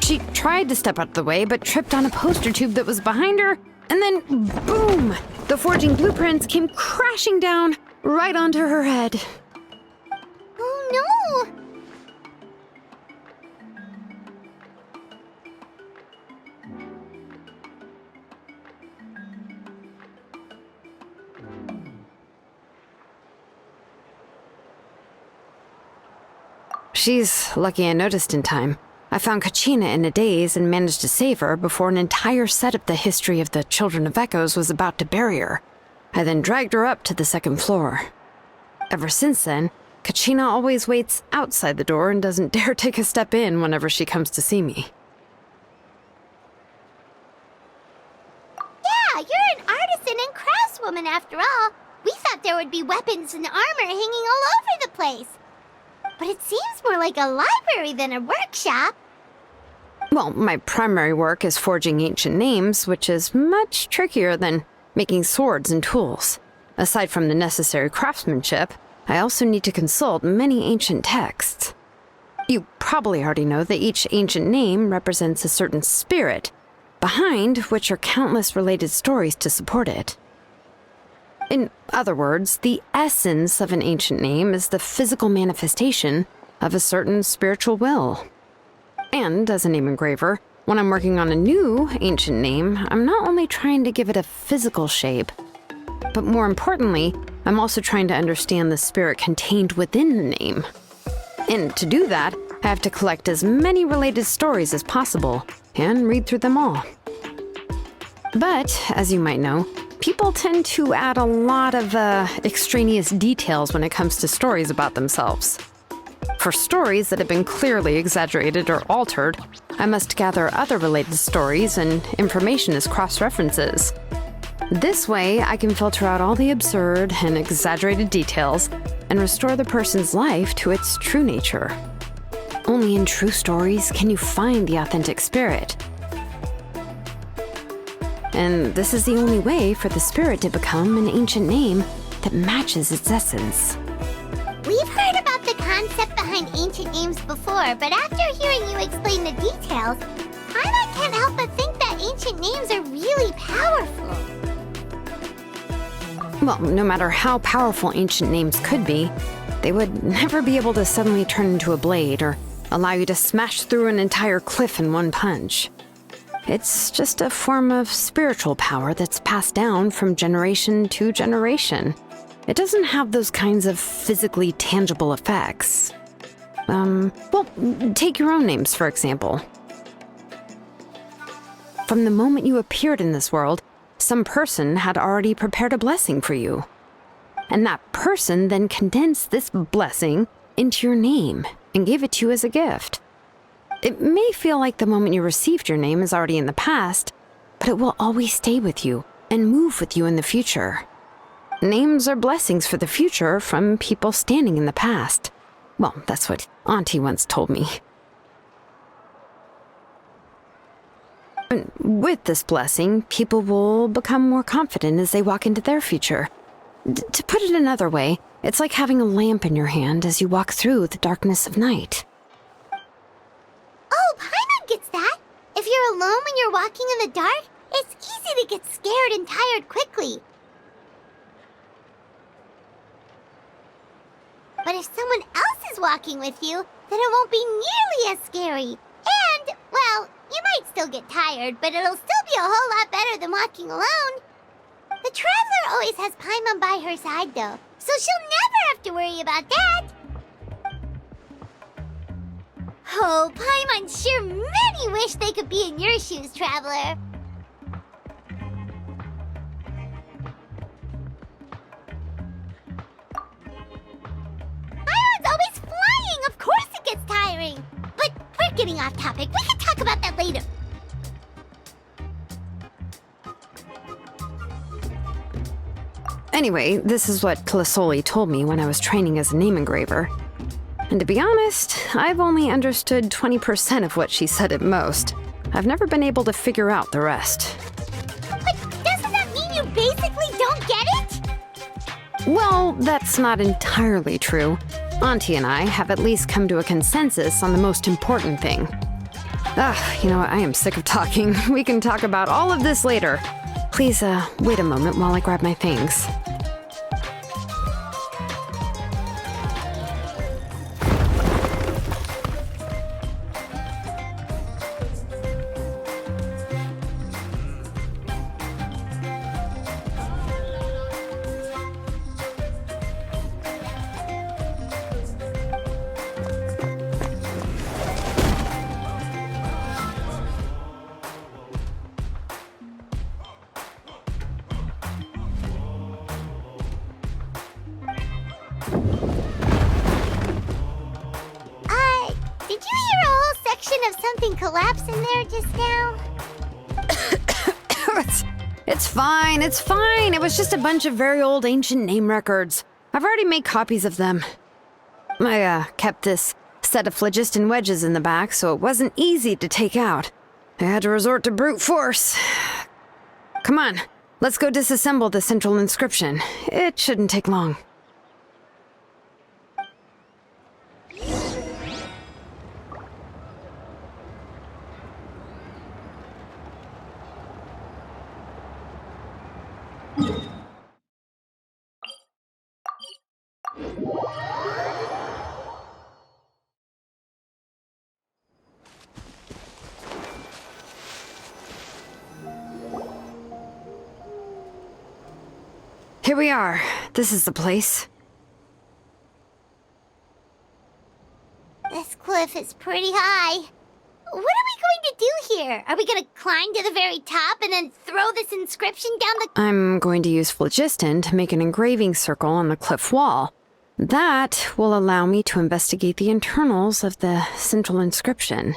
She tried to step out of the way, but tripped on a poster tube that was behind her, and then boom! The forging blueprints came crashing down right onto her head. Oh no! She's lucky I noticed in time. I found Kachina in a daze and managed to save her before an entire set of the history of the Children of Echoes was about to bury her. I then dragged her up to the second floor. Ever since then, Kachina always waits outside the door and doesn't dare take a step in whenever she comes to see me. Yeah, you're an artisan and craftswoman after all. We thought there would be weapons and armor hanging all over the place. But it seems more like a library than a workshop. Well, my primary work is forging ancient names, which is much trickier than making swords and tools. Aside from the necessary craftsmanship, I also need to consult many ancient texts. You probably already know that each ancient name represents a certain spirit, behind which are countless related stories to support it. In other words, the essence of an ancient name is the physical manifestation of a certain spiritual will. And as a name engraver, when I'm working on a new ancient name, I'm not only trying to give it a physical shape, but more importantly, I'm also trying to understand the spirit contained within the name. And to do that, I have to collect as many related stories as possible and read through them all. But, as you might know, people tend to add a lot of extraneous details when it comes to stories about themselves. For stories that have been clearly exaggerated or altered, I must gather other related stories and information as cross-references. This way, I can filter out all the absurd and exaggerated details and restore the person's life to its true nature. Only in true stories can you find the authentic spirit. And this is the only way for the spirit to become an ancient name that matches its essence. We've heard about the concept behind ancient names before, but after hearing you explain the details, I can't help but think that ancient names are really powerful. Well, no matter how powerful ancient names could be, they would never be able to suddenly turn into a blade or allow you to smash through an entire cliff in one punch. It's just a form of spiritual power that's passed down from generation to generation. It doesn't have those kinds of physically tangible effects. Well, take your own names, for example. From the moment you appeared in this world, some person had already prepared a blessing for you. And that person then condensed this blessing into your name and gave it to you as a gift. It may feel like the moment you received your name is already in the past, but it will always stay with you and move with you in the future. Names are blessings for the future from people standing in the past. Well, that's what Auntie once told me. With this blessing, people will become more confident as they walk into their future. To put it another way, it's like having a lamp in your hand as you walk through the darkness of night. Oh, Paimon gets that. If you're alone when you're walking in the dark, it's easy to get scared and tired quickly. But if someone else is walking with you, then it won't be nearly as scary. And, well, you might still get tired, but it'll still be a whole lot better than walking alone. The Traveler always has Paimon by her side, though, so she'll never have to worry about that. Oh, Paimon sure many wish they could be in your shoes, Traveler. Paimon's always flying! Of course it gets tiring! But we're getting off topic. We can talk about that later. Anyway, this is what Xiloinn told me when I was training as a name engraver. And to be honest, I've only understood 20% of what she said at most. I've never been able to figure out the rest. But doesn't that mean you basically don't get it? Well, that's not entirely true. Auntie and I have at least come to a consensus on the most important thing. You know what? I am sick of talking. We can talk about all of this later. Please, wait a moment while I grab my things. Did you hear a whole section of something collapse in there just now? It's fine, it's fine. It was just a bunch of very old ancient name records. I've already made copies of them. I kept this set of phlogiston wedges in the back, so it wasn't easy to take out. I had to resort to brute force. Come on, let's go disassemble the central inscription. It shouldn't take long. Here we are. This is the place. This cliff is pretty high. What are we going to do here? Are we going to climb to the very top and then throw this inscription down the... I'm going to use phlogiston to make an engraving circle on the cliff wall. That will allow me to investigate the internals of the central inscription.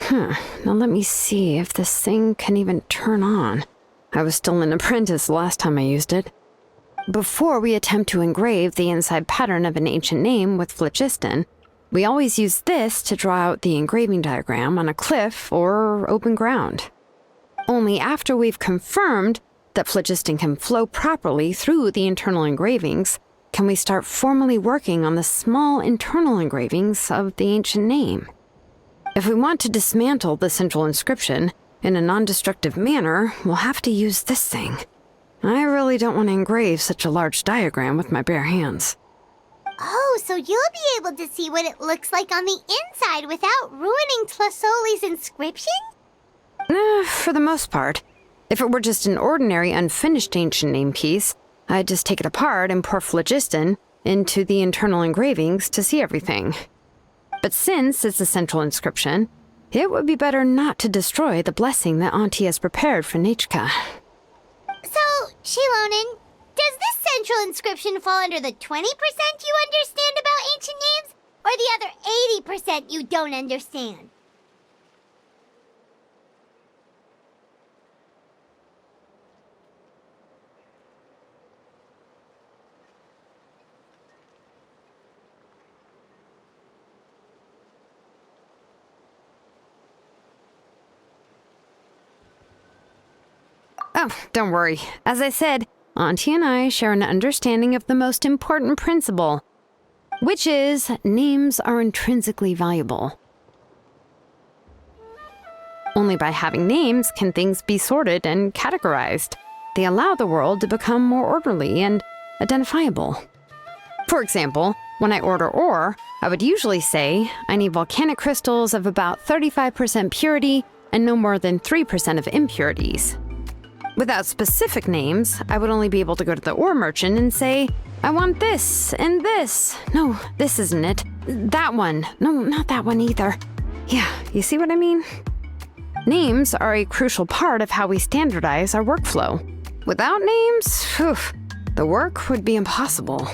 Now let me see if this thing can even turn on. I was still an apprentice last time I used it. Before we attempt to engrave the inside pattern of an ancient name with phlogiston, we always use this to draw out the engraving diagram on a cliff or open ground. Only after we've confirmed that phlogiston can flow properly through the internal engravings can we start formally working on the small internal engravings of the ancient name. If we want to dismantle the central inscription in a non-destructive manner, we'll have to use this thing. I really don't want to engrave such a large diagram with my bare hands. Oh, so you'll be able to see what it looks like on the inside without ruining Xiloinn's inscription? For the most part. If it were just an ordinary unfinished ancient name piece, I'd just take it apart and pour phlogiston into the internal engravings to see everything. But since it's a central inscription, it would be better not to destroy the blessing that Auntie has prepared for Nechka. So, Xiloinn, Does this central inscription fall under the 20% you understand about ancient names, or the other 80% you don't understand? Oh, don't worry. As I said, Auntie and I share an understanding of the most important principle, which is names are intrinsically valuable. Only by having names can things be sorted and categorized. They allow the world to become more orderly and identifiable. For example, when I order ore, I would usually say I need volcanic crystals of about 35% purity and no more than 3% of impurities. Without specific names, I would only be able to go to the ore merchant and say, I want this and this. No, this isn't it. That one. No, not that one either. Yeah, you see what I mean? Names are a crucial part of how we standardize our workflow. Without names, the work would be impossible.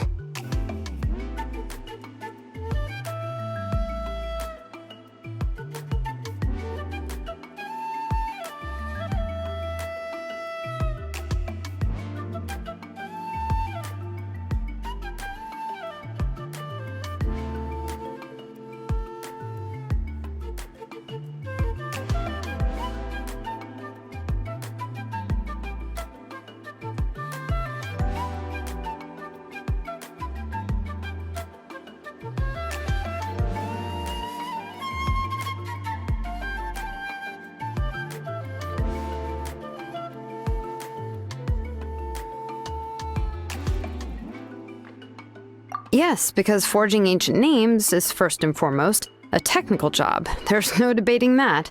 Yes, because forging ancient names is first and foremost a technical job. There's no debating that.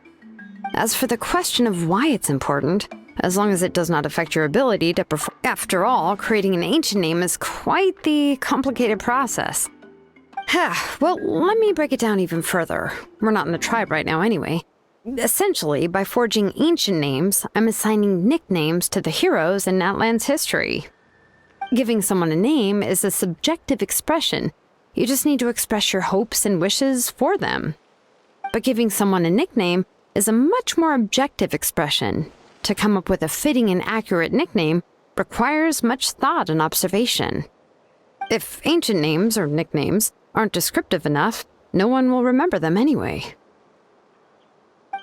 As for the question of why it's important, as long as it does not affect your ability to perform. After all, creating an ancient name is quite the complicated process. Well, let me break it down even further. We're not in a tribe right now anyway. Essentially, by forging ancient names, I'm assigning nicknames to the heroes in Natlan's history. Giving someone a name is a subjective expression. You just need to express your hopes and wishes for them. But giving someone a nickname is a much more objective expression. To come up with a fitting and accurate nickname requires much thought and observation. If ancient names or nicknames aren't descriptive enough, no one will remember them anyway.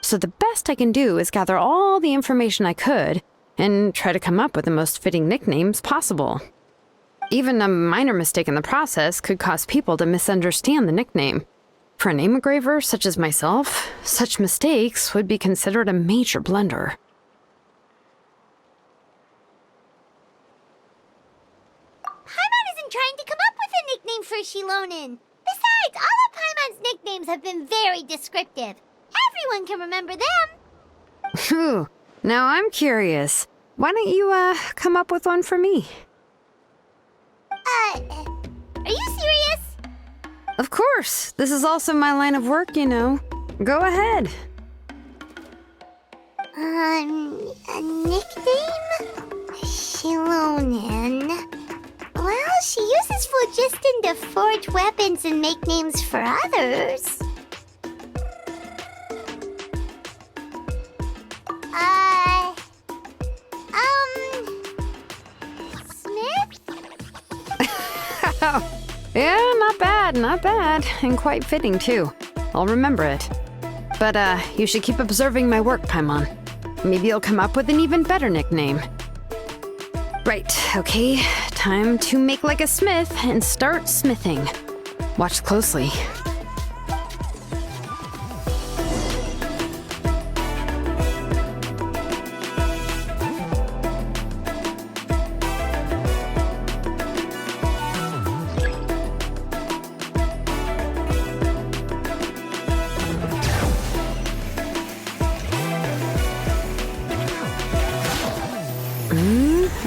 So the best I can do is gather all the information I could and try to come up with the most fitting nicknames possible. Even a minor mistake in the process could cause people to misunderstand the nickname. For a name engraver such as myself, such mistakes would be considered a major blunder. Paimon isn't trying to come up with a nickname for Xiloinn. Besides, all of Paimon's nicknames have been very descriptive. Everyone can remember them. Phew. Now I'm curious. Why don't you, come up with one for me? Are you serious? Of course. This is also my line of work, you know. Go ahead. A nickname? Xiloinn. Well, she uses phlogiston to forge weapons and make names for others. Yeah, not bad, and quite fitting too. I'll remember it. But, you should keep observing my work, Paimon. Maybe you'll come up with an even better nickname. Right, okay, time to make like a smith and start smithing. Watch closely.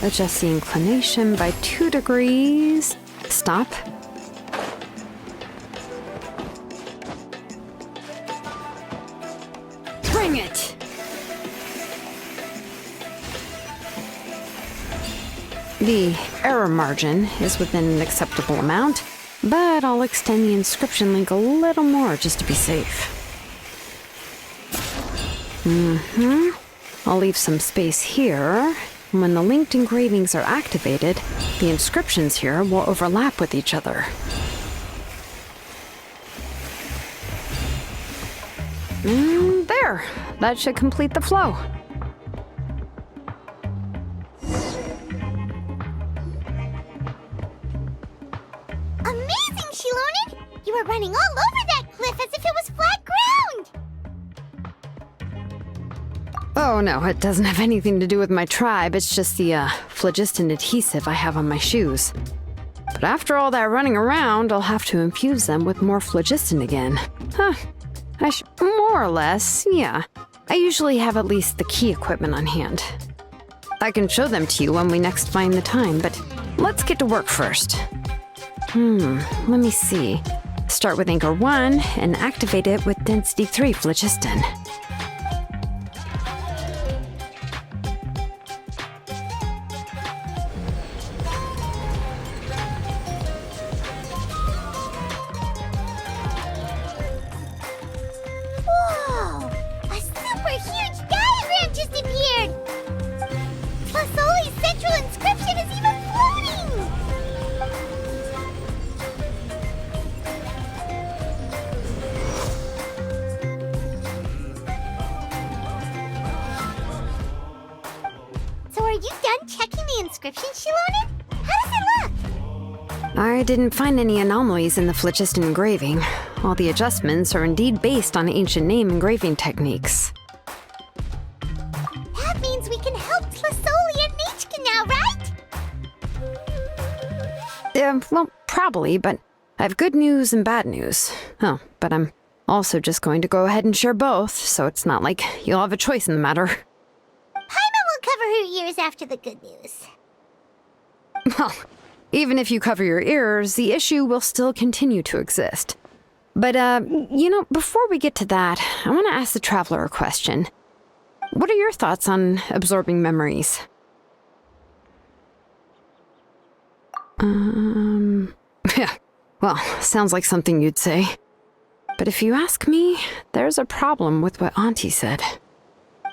Adjust the inclination by 2 degrees. Stop. Bring it! The error margin is within an acceptable amount, but I'll extend the inscription link a little more just to be safe. I'll leave some space here. When the linked engravings are activated, the inscriptions here will overlap with each other. There! That should complete the flow. Amazing, Xiloinn! You were running all over that cliff as if it was flat ground! Oh no, it doesn't have anything to do with my tribe. It's just the phlogiston adhesive I have on my shoes. But after all that running around, I'll have to infuse them with more phlogiston again. More or less, yeah. I usually have at least the key equipment on hand. I can show them to you when we next find the time, but let's get to work first. Let me see. Start with Anchor 1 and activate it with Density 3 phlogiston. Whoa! A super huge diagram just appeared! Tlasoli's central inscription is even floating! So are you done checking the inscription, Xiloinn? How does it look? I didn't find any anomalies in the phlogiston engraving. All the adjustments are indeed based on ancient name engraving techniques. That means we can help Tlasoli and Nichka now, right? Well, probably, but I have good news and bad news. Oh, but I'm also just going to go ahead and share both, so it's not like you'll have a choice in the matter. Paimon will cover her ears after the good news. Well, even if you cover your ears, the issue will still continue to exist. But, before we get to that, I want to ask the traveler a question. What are your thoughts on absorbing memories? Yeah, well, sounds like something you'd say. But if you ask me, there's a problem with what Auntie said.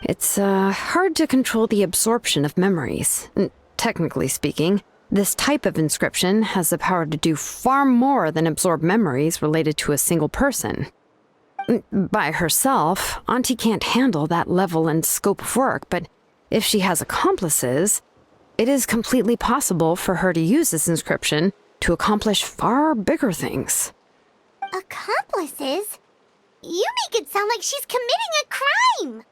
It's, hard to control the absorption of memories. Technically speaking, this type of inscription has the power to do far more than absorb memories related to a single person. By herself, Auntie can't handle that level and scope of work, but if she has accomplices, it is completely possible for her to use this inscription to accomplish far bigger things. Accomplices? You make it sound like she's committing a crime!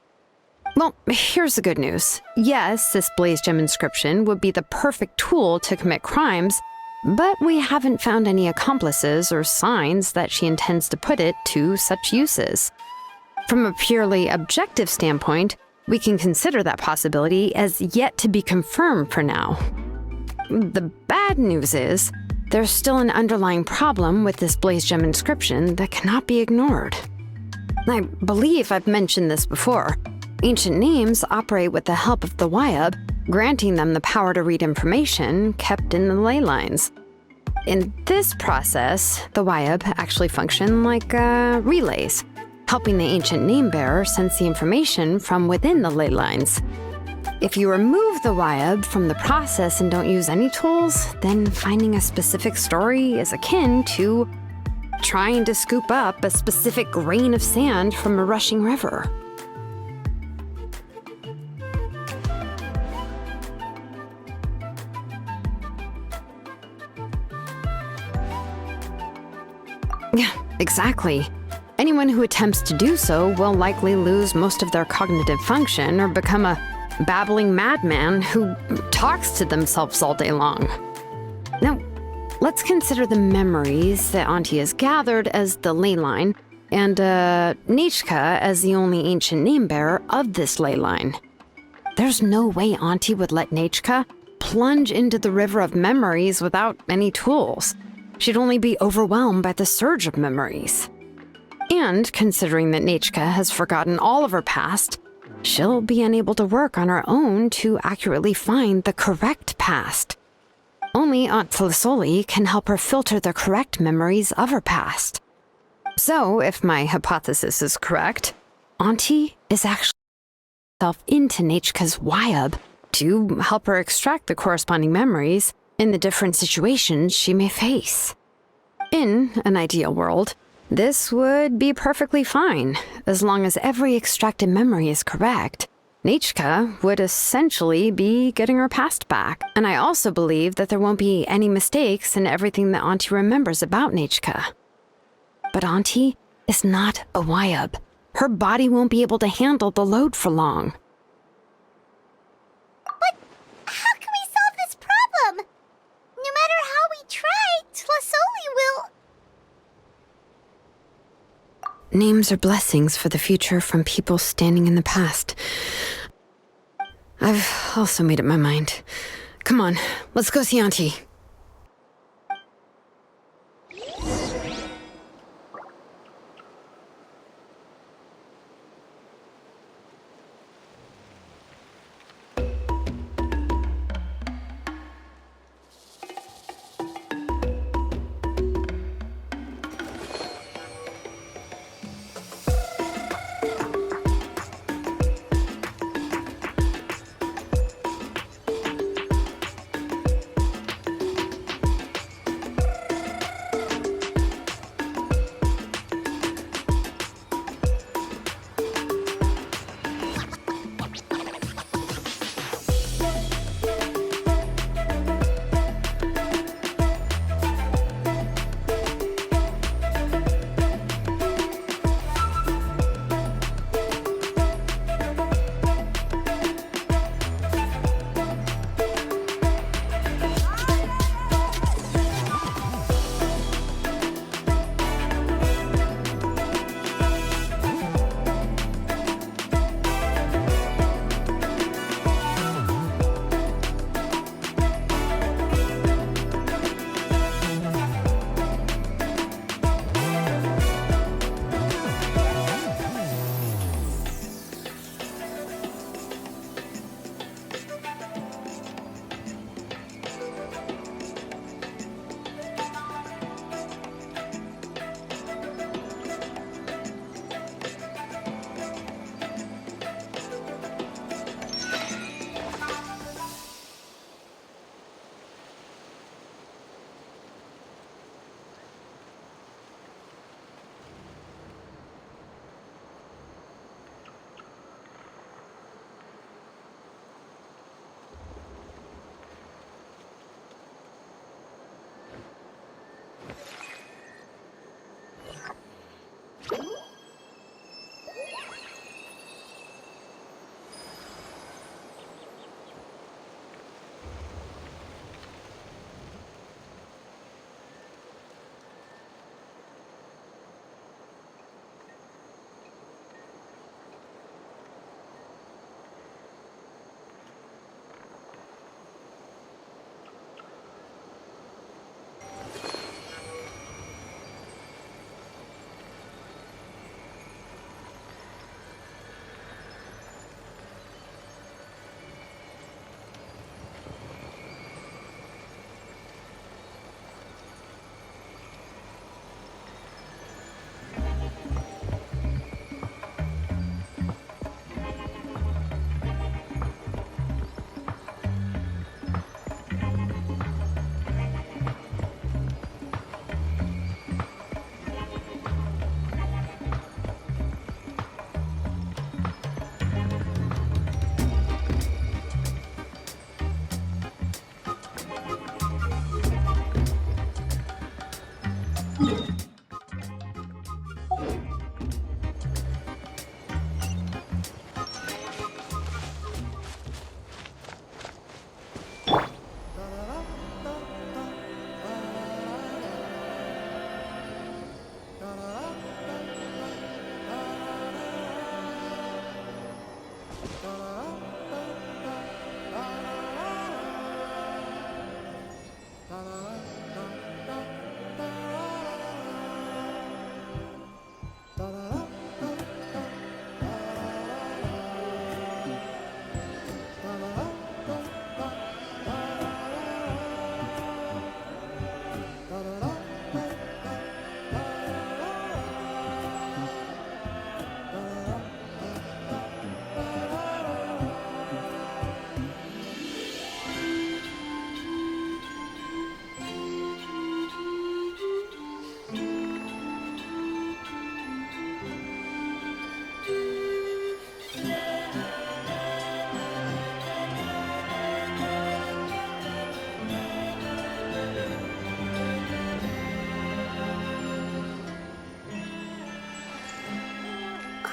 Well, here's the good news. Yes, this blaze gem inscription would be the perfect tool to commit crimes, but we haven't found any accomplices or signs that she intends to put it to such uses. From a purely objective standpoint, we can consider that possibility as yet to be confirmed for now. The bad news is, there's still an underlying problem with this blaze gem inscription that cannot be ignored. I believe I've mentioned this before. Ancient names operate with the help of the Wyab, granting them the power to read information kept in the ley lines. In this process, the Wyab actually function like relays, helping the ancient name bearer sense the information from within the ley lines. If you remove the Wyab from the process and don't use any tools, then finding a specific story is akin to trying to scoop up a specific grain of sand from a rushing river. Yeah, exactly. Anyone who attempts to do so will likely lose most of their cognitive function or become a babbling madman who talks to themselves all day long. Now, let's consider the memories that Auntie has gathered as the ley line, and Nichka as the only ancient name bearer of this ley line. There's no way Auntie would let Nichka plunge into the river of memories without any tools. She'd only be overwhelmed by the surge of memories. And considering that Nichka has forgotten all of her past, she'll be unable to work on her own to accurately find the correct past, Only Aunt Felicoli can help her filter the correct memories of her past. So, if my hypothesis is correct, Auntie is actually herself into Nechka's Wyub to help her extract the corresponding memories in the different situations she may face. In an ideal world, this would be perfectly fine, as long as every extracted memory is correct. Nechka would essentially be getting her past back, and I also believe that there won't be any mistakes in everything that Auntie remembers about Nechka. But Auntie is not a Wyub. Her body won't be able to handle the load for long. But how can we solve this problem? No matter how we try, Tlasoli will... Names are blessings for the future from people standing in the past. I've also made up my mind. Come on, let's go see Auntie.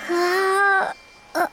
Uh, uh,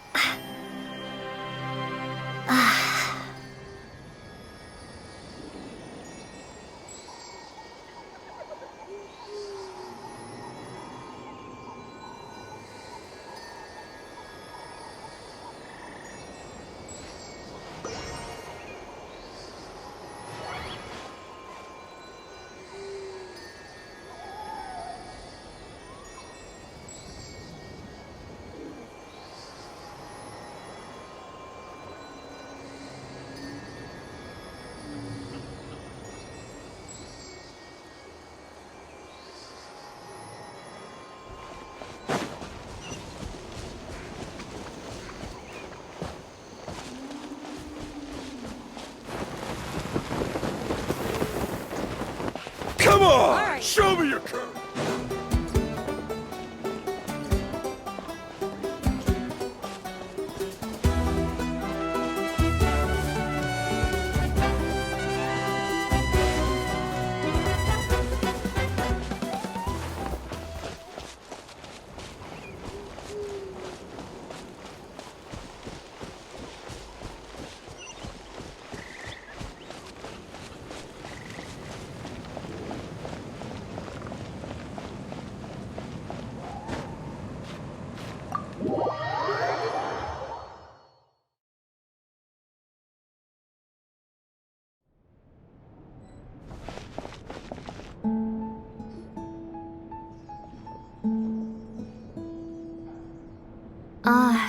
Come on! Show me your curve!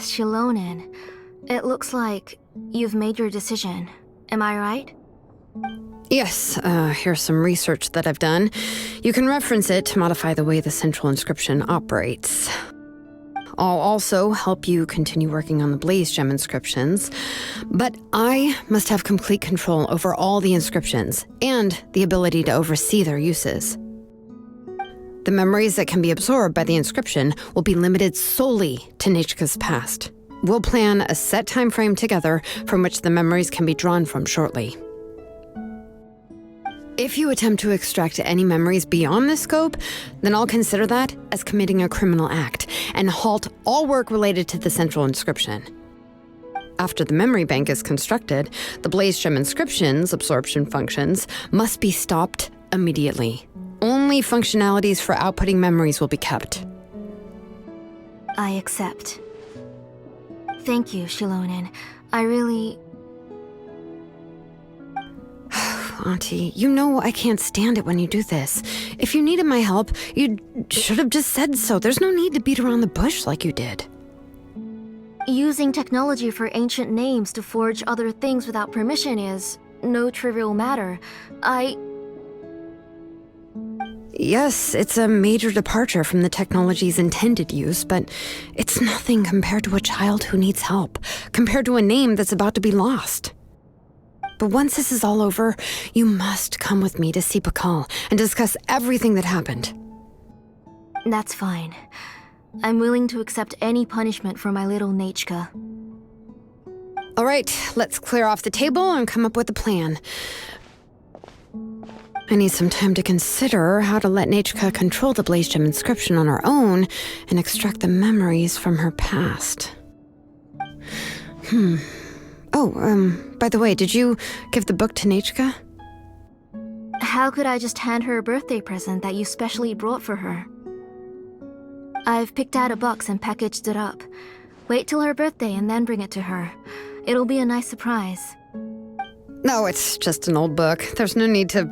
Xiloinn. It looks like you've made your decision. Am I right? Yes, here's some research that I've done. You can reference it to modify the way the central inscription operates. I'll also help you continue working on the Blaze Gem inscriptions, but I must have complete control over all the inscriptions and the ability to oversee their uses. The memories that can be absorbed by the inscription will be limited solely to Nechka's past. We'll plan a set time frame together from which the memories can be drawn from shortly. If you attempt to extract any memories beyond this scope, then I'll consider that as committing a criminal act and halt all work related to the central inscription. After the memory bank is constructed, the Blaze Gem inscription's absorption functions must be stopped immediately. Only functionalities for outputting memories will be kept. I accept. Thank you, Xiloinn. I really... Auntie, you know I can't stand it when you do this. If you needed my help, you should have just said so. There's no need to beat around the bush like you did. Using technology for ancient names to forge other things without permission is no trivial matter. Yes, it's a major departure from the technology's intended use, but it's nothing compared to a child who needs help, compared to a name that's about to be lost. But once this is all over, you must come with me to see Pakal and discuss everything that happened. That's fine. I'm willing to accept any punishment for my little Nechka. All right, let's clear off the table and come up with a plan. I need some time to consider how to let Nechka control the Blaze Gem inscription on her own and extract the memories from her past. By the way, did you give the book to Nechka? How could I just hand her a birthday present that you specially brought for her? I've picked out a box and packaged it up. Wait till her birthday and then bring it to her. It'll be a nice surprise. No, it's just an old book. There's no need to...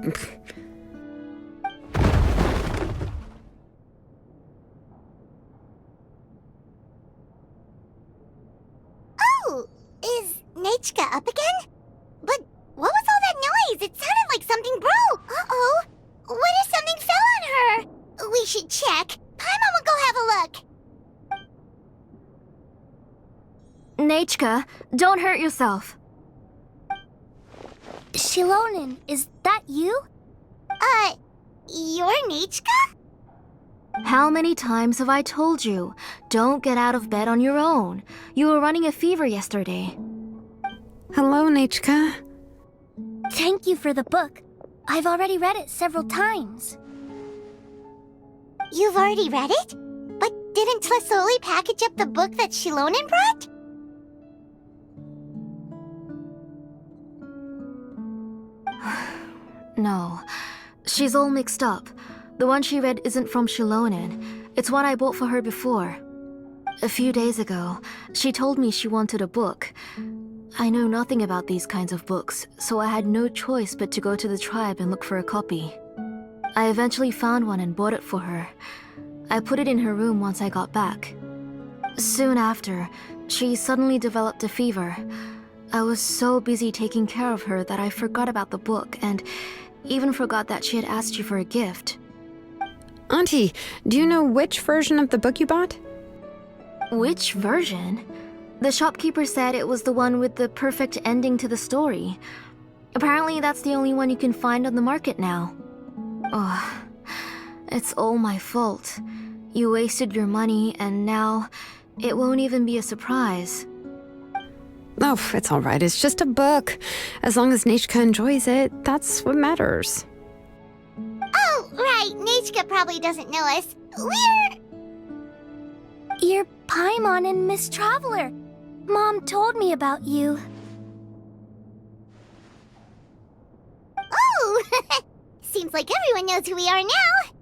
Oh, is Nechka up again? But what was all that noise? It sounded like something broke. Uh-oh. What if something fell on her? We should check. Paimon will go have a look. Nechka, don't hurt yourself. Xiloinn, is that you? You're Nechka? How many times have I told you? Don't get out of bed on your own. You were running a fever yesterday. Hello, Nechka. Thank you for the book. I've already read it several times. You've already read it? But didn't Didn't Tlasoli package up the book that Xiloinn brought? No. She's all mixed up. The one she read isn't from Xiloinn. It's one I bought for her before. A few days ago, she told me she wanted a book. I know nothing about these kinds of books, so I had no choice but to go to the tribe and look for a copy. I eventually found one and bought it for her. I put it in her room once I got back. Soon after, she suddenly developed a fever. I was so busy taking care of her that I forgot about the book and even forgot that she had asked you for a gift. Auntie, do you know which version of the book you bought? Which version? The shopkeeper said it was the one with the perfect ending to the story. Apparently that's the only one you can find on the market now. Oh, it's all my fault. You wasted your money and now it won't even be a surprise. Oh, it's all right. It's just a book. As long as Nechka enjoys it, that's what matters. Oh, right. Nechka probably doesn't know us. You're Paimon and Miss Traveler. Mom told me about you. Oh! Seems like everyone knows who we are now.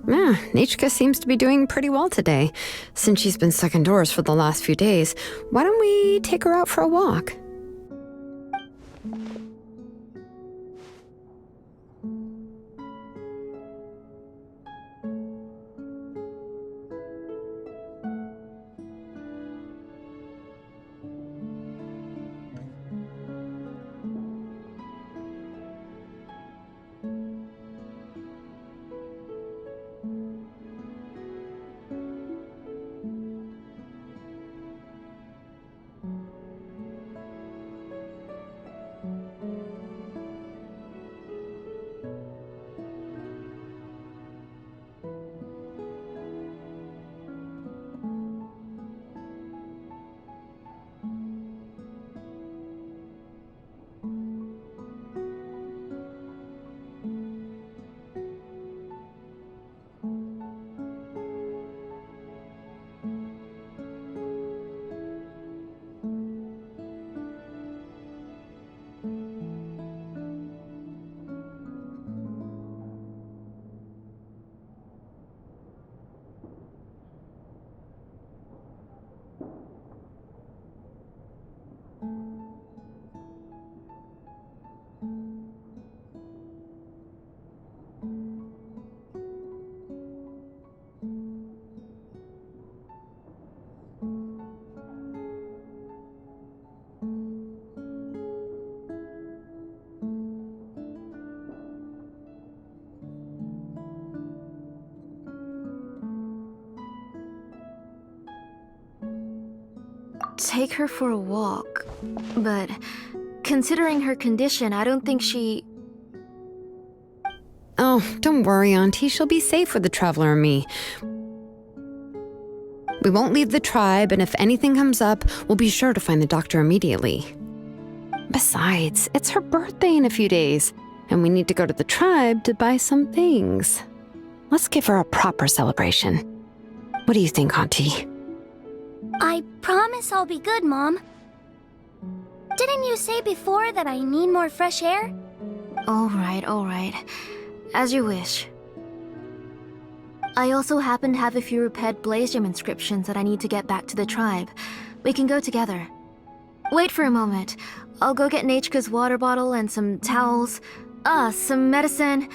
Yeah, Nechka seems to be doing pretty well today. Since she's been stuck indoors for the last few days, why don't we take her out for a walk? take her for a walk. But considering her condition, I don't think she... Oh, don't worry, Auntie. She'll be safe with the Traveler and me. We won't leave the tribe, and if anything comes up, we'll be sure to find the doctor immediately. Besides, it's her birthday in a few days, and we need to go to the tribe to buy some things. Let's give her a proper celebration. What do you think, Auntie? I promise I'll be good, Mom. Didn't you say before that I need more fresh air? All right. As you wish. I also happen to have a few repaired Blaze Gem inscriptions that I need to get back to the tribe. We can go together. Wait for a moment. I'll go get Nachka's water bottle and some towels. Some medicine.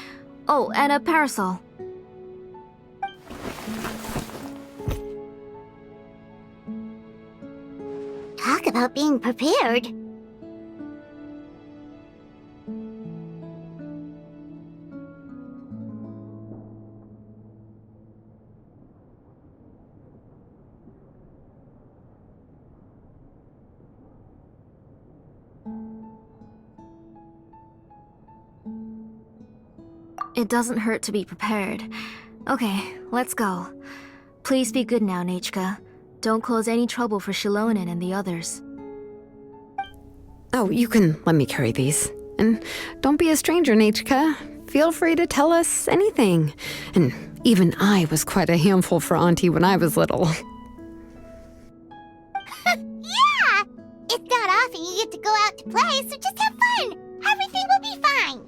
Oh, and a parasol. Talk about being prepared. It doesn't hurt to be prepared. Okay, let's go. Please be good now, Nachka. Don't cause any trouble for Xiloinn and the others. Oh, you can let me carry these. And don't be a stranger, Nachka. Feel free to tell us anything. And even I was quite a handful for Auntie when I was little. Yeah! It's not often you get to go out to play, so just have fun. Everything will be fine.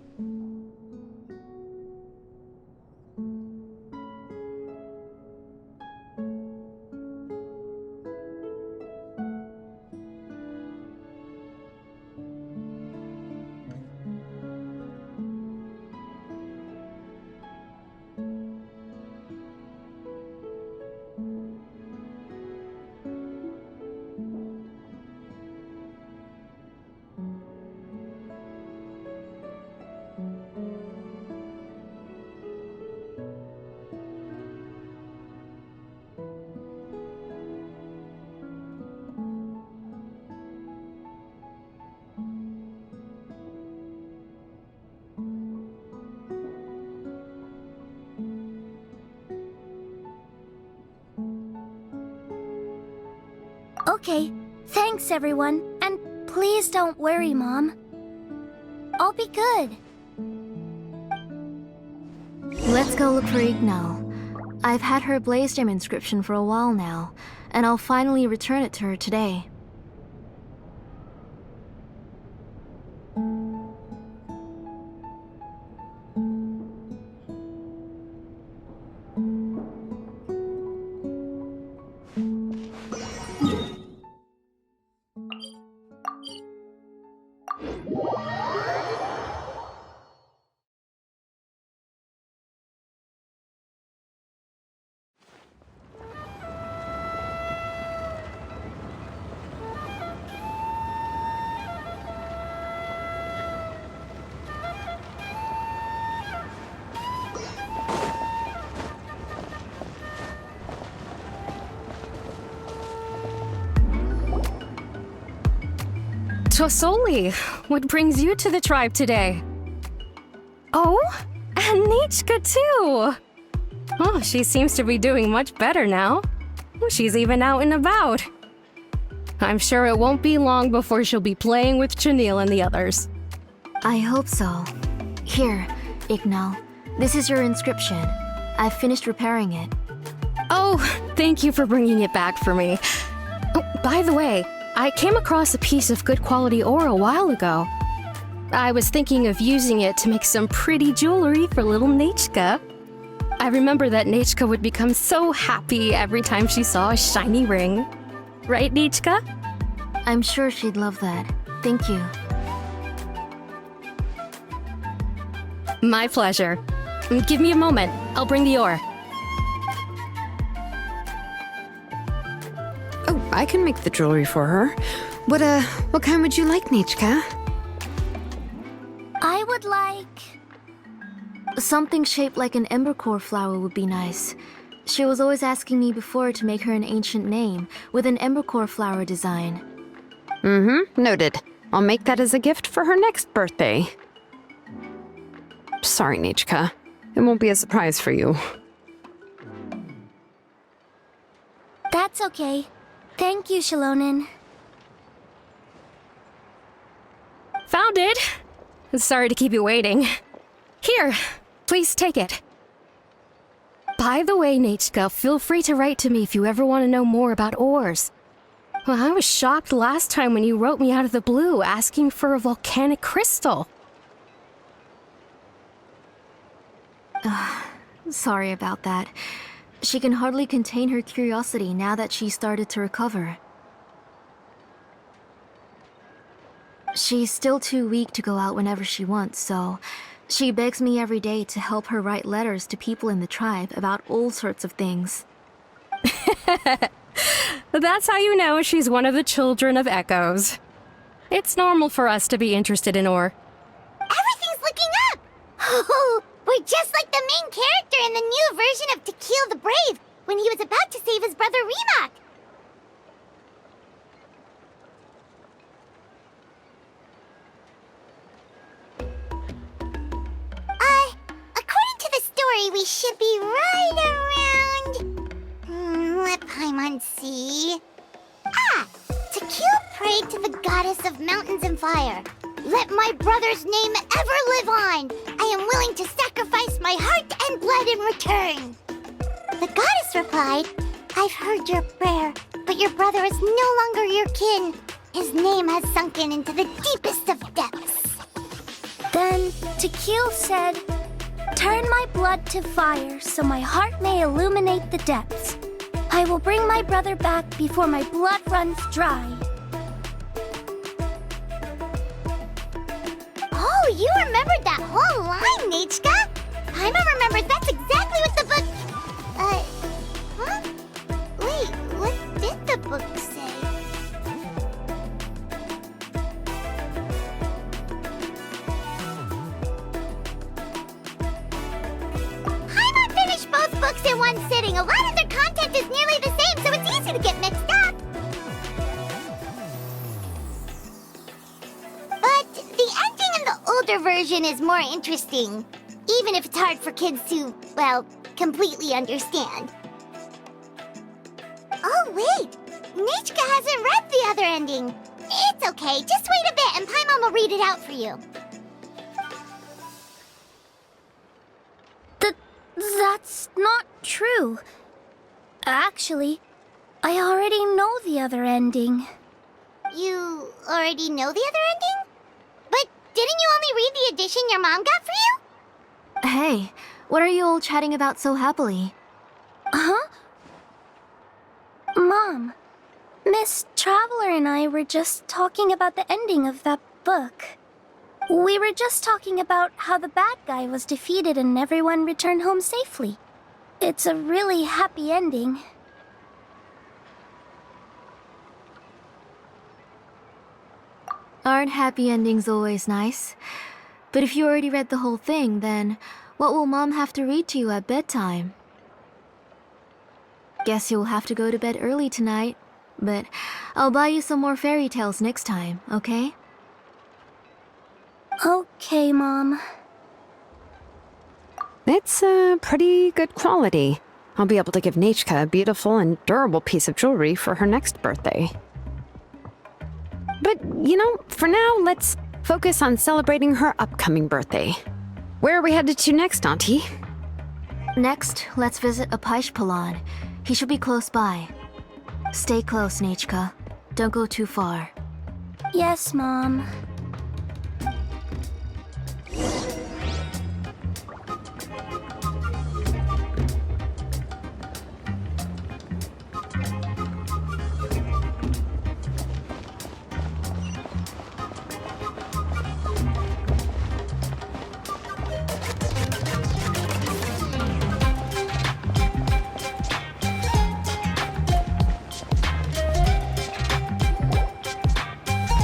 Okay, thanks everyone, and please don't worry, Mom. I'll be good. Let's go look for Ignal. I've had her Blaze Gem inscription for a while now, and I'll finally return it to her today. Tosoli, what brings you to the tribe today? Oh, and Nichka too! Oh, she seems to be doing much better now. She's even out and about. I'm sure it won't be long before she'll be playing with Chanil and the others. I hope so. Here, Ignal. This is your inscription. I've finished repairing it. Oh, thank you for bringing it back for me. Oh, by the way, I came across a piece of good quality ore a while ago. I was thinking of using it to make some pretty jewelry for little Nachka. I remember that Nachka would become so happy every time she saw a shiny ring. Right, Nachka? I'm sure she'd love that. Thank you. My pleasure. Give me a moment. I'll bring the ore. Oh, I can make the jewelry for her. What kind would you like, Nachka? I would like... Something shaped like an embercore flower would be nice. She was always asking me before to make her an ancient name with an embercore flower design. Noted. I'll make that as a gift for her next birthday. Sorry, Nichka. It won't be a surprise for you. That's okay. Thank you, Xiloinn. Found it! Sorry to keep you waiting. Here, please take it. By the way, Nichka, feel free to write to me if you ever want to know more about ores. Well, I was shocked last time when you wrote me out of the blue asking for a volcanic crystal. Sorry about that. She can hardly contain her curiosity now that she started to recover. She's still too weak to go out whenever she wants, so she begs me every day to help her write letters to people in the tribe about all sorts of things. That's how you know she's one of the children of Echoes. It's normal for us to be interested in ore. Everything's looking up! Oh, we're just like the main character in the new version of To Kill the Brave when he was about to save his brother Remak. According to the story, we should be right around... let Paimon see... To kill prayed to the goddess of mountains and fire. Let my brother's name ever live on. I am willing to sacrifice my heart and blood in return. The goddess replied, I've heard your prayer, but your brother is no longer your kin. His name has sunken into the deepest of depths. Then Tequil said, turn my blood to fire so my heart may illuminate the depths. I will bring my brother back before my blood runs dry. Oh, you remembered that whole line, Nichka! Paimon remembers that's exactly what the book... huh? Wait, what did the book say? Paimon finished both books in one sitting. A lot of their content is nearly the same, so it's easy to get mixed up. But the ending in the older version is more interesting, even if it's hard for kids to, well, completely understand. Oh, wait! Nichka hasn't read the other ending. It's okay, just wait a bit and Paimon will read it out for you. That's not true. Actually, I already know the other ending. You already know the other ending? But didn't you only read the edition your mom got for you? Hey, what are you all chatting about so happily? Huh? Mom, Miss Traveler and I were just talking about the ending of that book. We were just talking about how the bad guy was defeated and everyone returned home safely. It's a really happy ending. Aren't happy endings always nice? But if you already read the whole thing, then what will Mom have to read to you at bedtime? Guess you'll have to go to bed early tonight, but I'll buy you some more fairy tales next time, okay? Okay, Mom. It's pretty good quality. I'll be able to give Nichka a beautiful and durable piece of jewelry for her next birthday. But, for now, let's focus on celebrating her upcoming birthday. Where are we headed to next, Auntie? Next, let's visit Apishpalan. He should be close by. Stay close, Nichka. Don't go too far. Yes, Mom.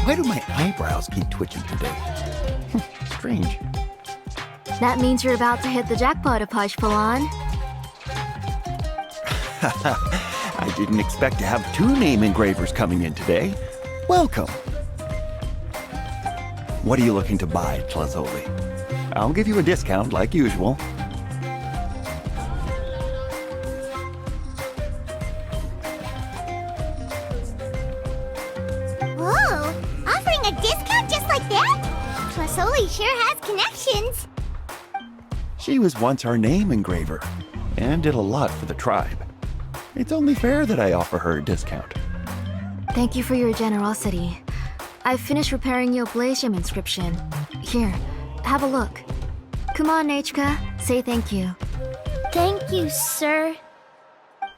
Why do my eyebrows keep twitching today? Strange. That means you're about to hit the jackpot, Apishpalan. I didn't expect to have 2 name engravers coming in today. Welcome. What are you looking to buy, Tlazoli? I'll give you a discount like usual. Whoa! Offering a discount just like that? Tlasoli sure has connections. She was once our name engraver and did a lot for the tribe. It's only fair that I offer her a discount. Thank you for your generosity. I've finished repairing your blaze gem inscription. Here, have a look. Come on, Nechka, say thank you. Thank you, sir.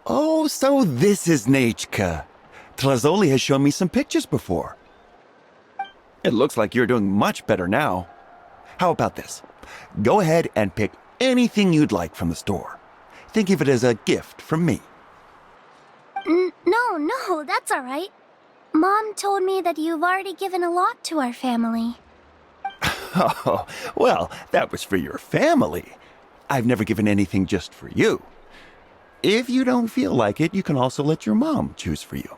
Oh, so this is Nechka. Tlazoli has shown me some pictures before. It looks like you're doing much better now. How about this? Go ahead and pick anything you'd like from the store. Think of it as a gift from me. No, that's all right. Mom told me that you've already given a lot to our family. Oh, well, that was for your family. I've never given anything just for you. If you don't feel like it, you can also let your mom choose for you.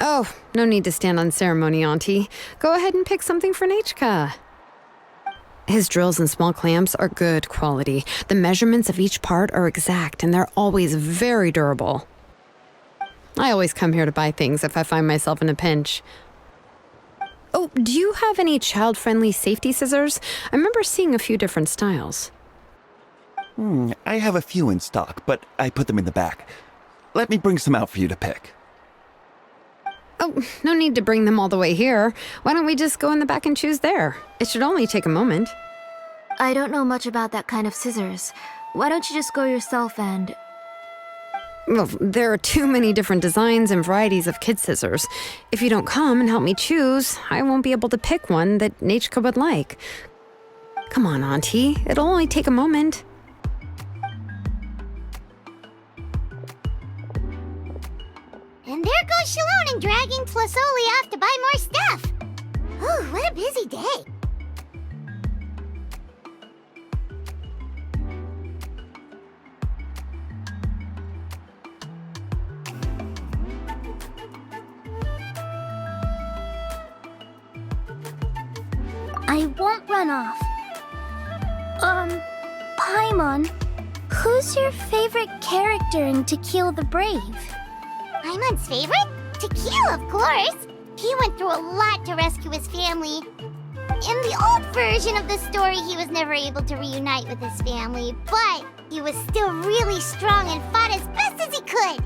Oh, no need to stand on ceremony, Auntie. Go ahead and pick something for Nechka. His drills and small clamps are good quality. The measurements of each part are exact, and they're always very durable. I always come here to buy things if I find myself in a pinch. Oh, do you have any child-friendly safety scissors? I remember seeing a few different styles. I have a few in stock, but I put them in the back. Let me bring some out for you to pick. Oh, no need to bring them all the way here. Why don't we just go in the back and choose there? It should only take a moment. I don't know much about that kind of scissors. Why don't you just go yourself and... Well, there are too many different designs and varieties of kid scissors. If you don't come and help me choose, I won't be able to pick one that Nechka would like. Come on, Auntie. It'll only take a moment. And there goes Xiloinn dragging Tlasoli off to buy more stuff. Ooh, what a busy day. I won't run off. Paimon, who's your favorite character in To Kill the Brave? Paimon's favorite? To Kill, of course. He went through a lot to rescue his family. In the old version of the story, he was never able to reunite with his family, but he was still really strong and fought as best as he could.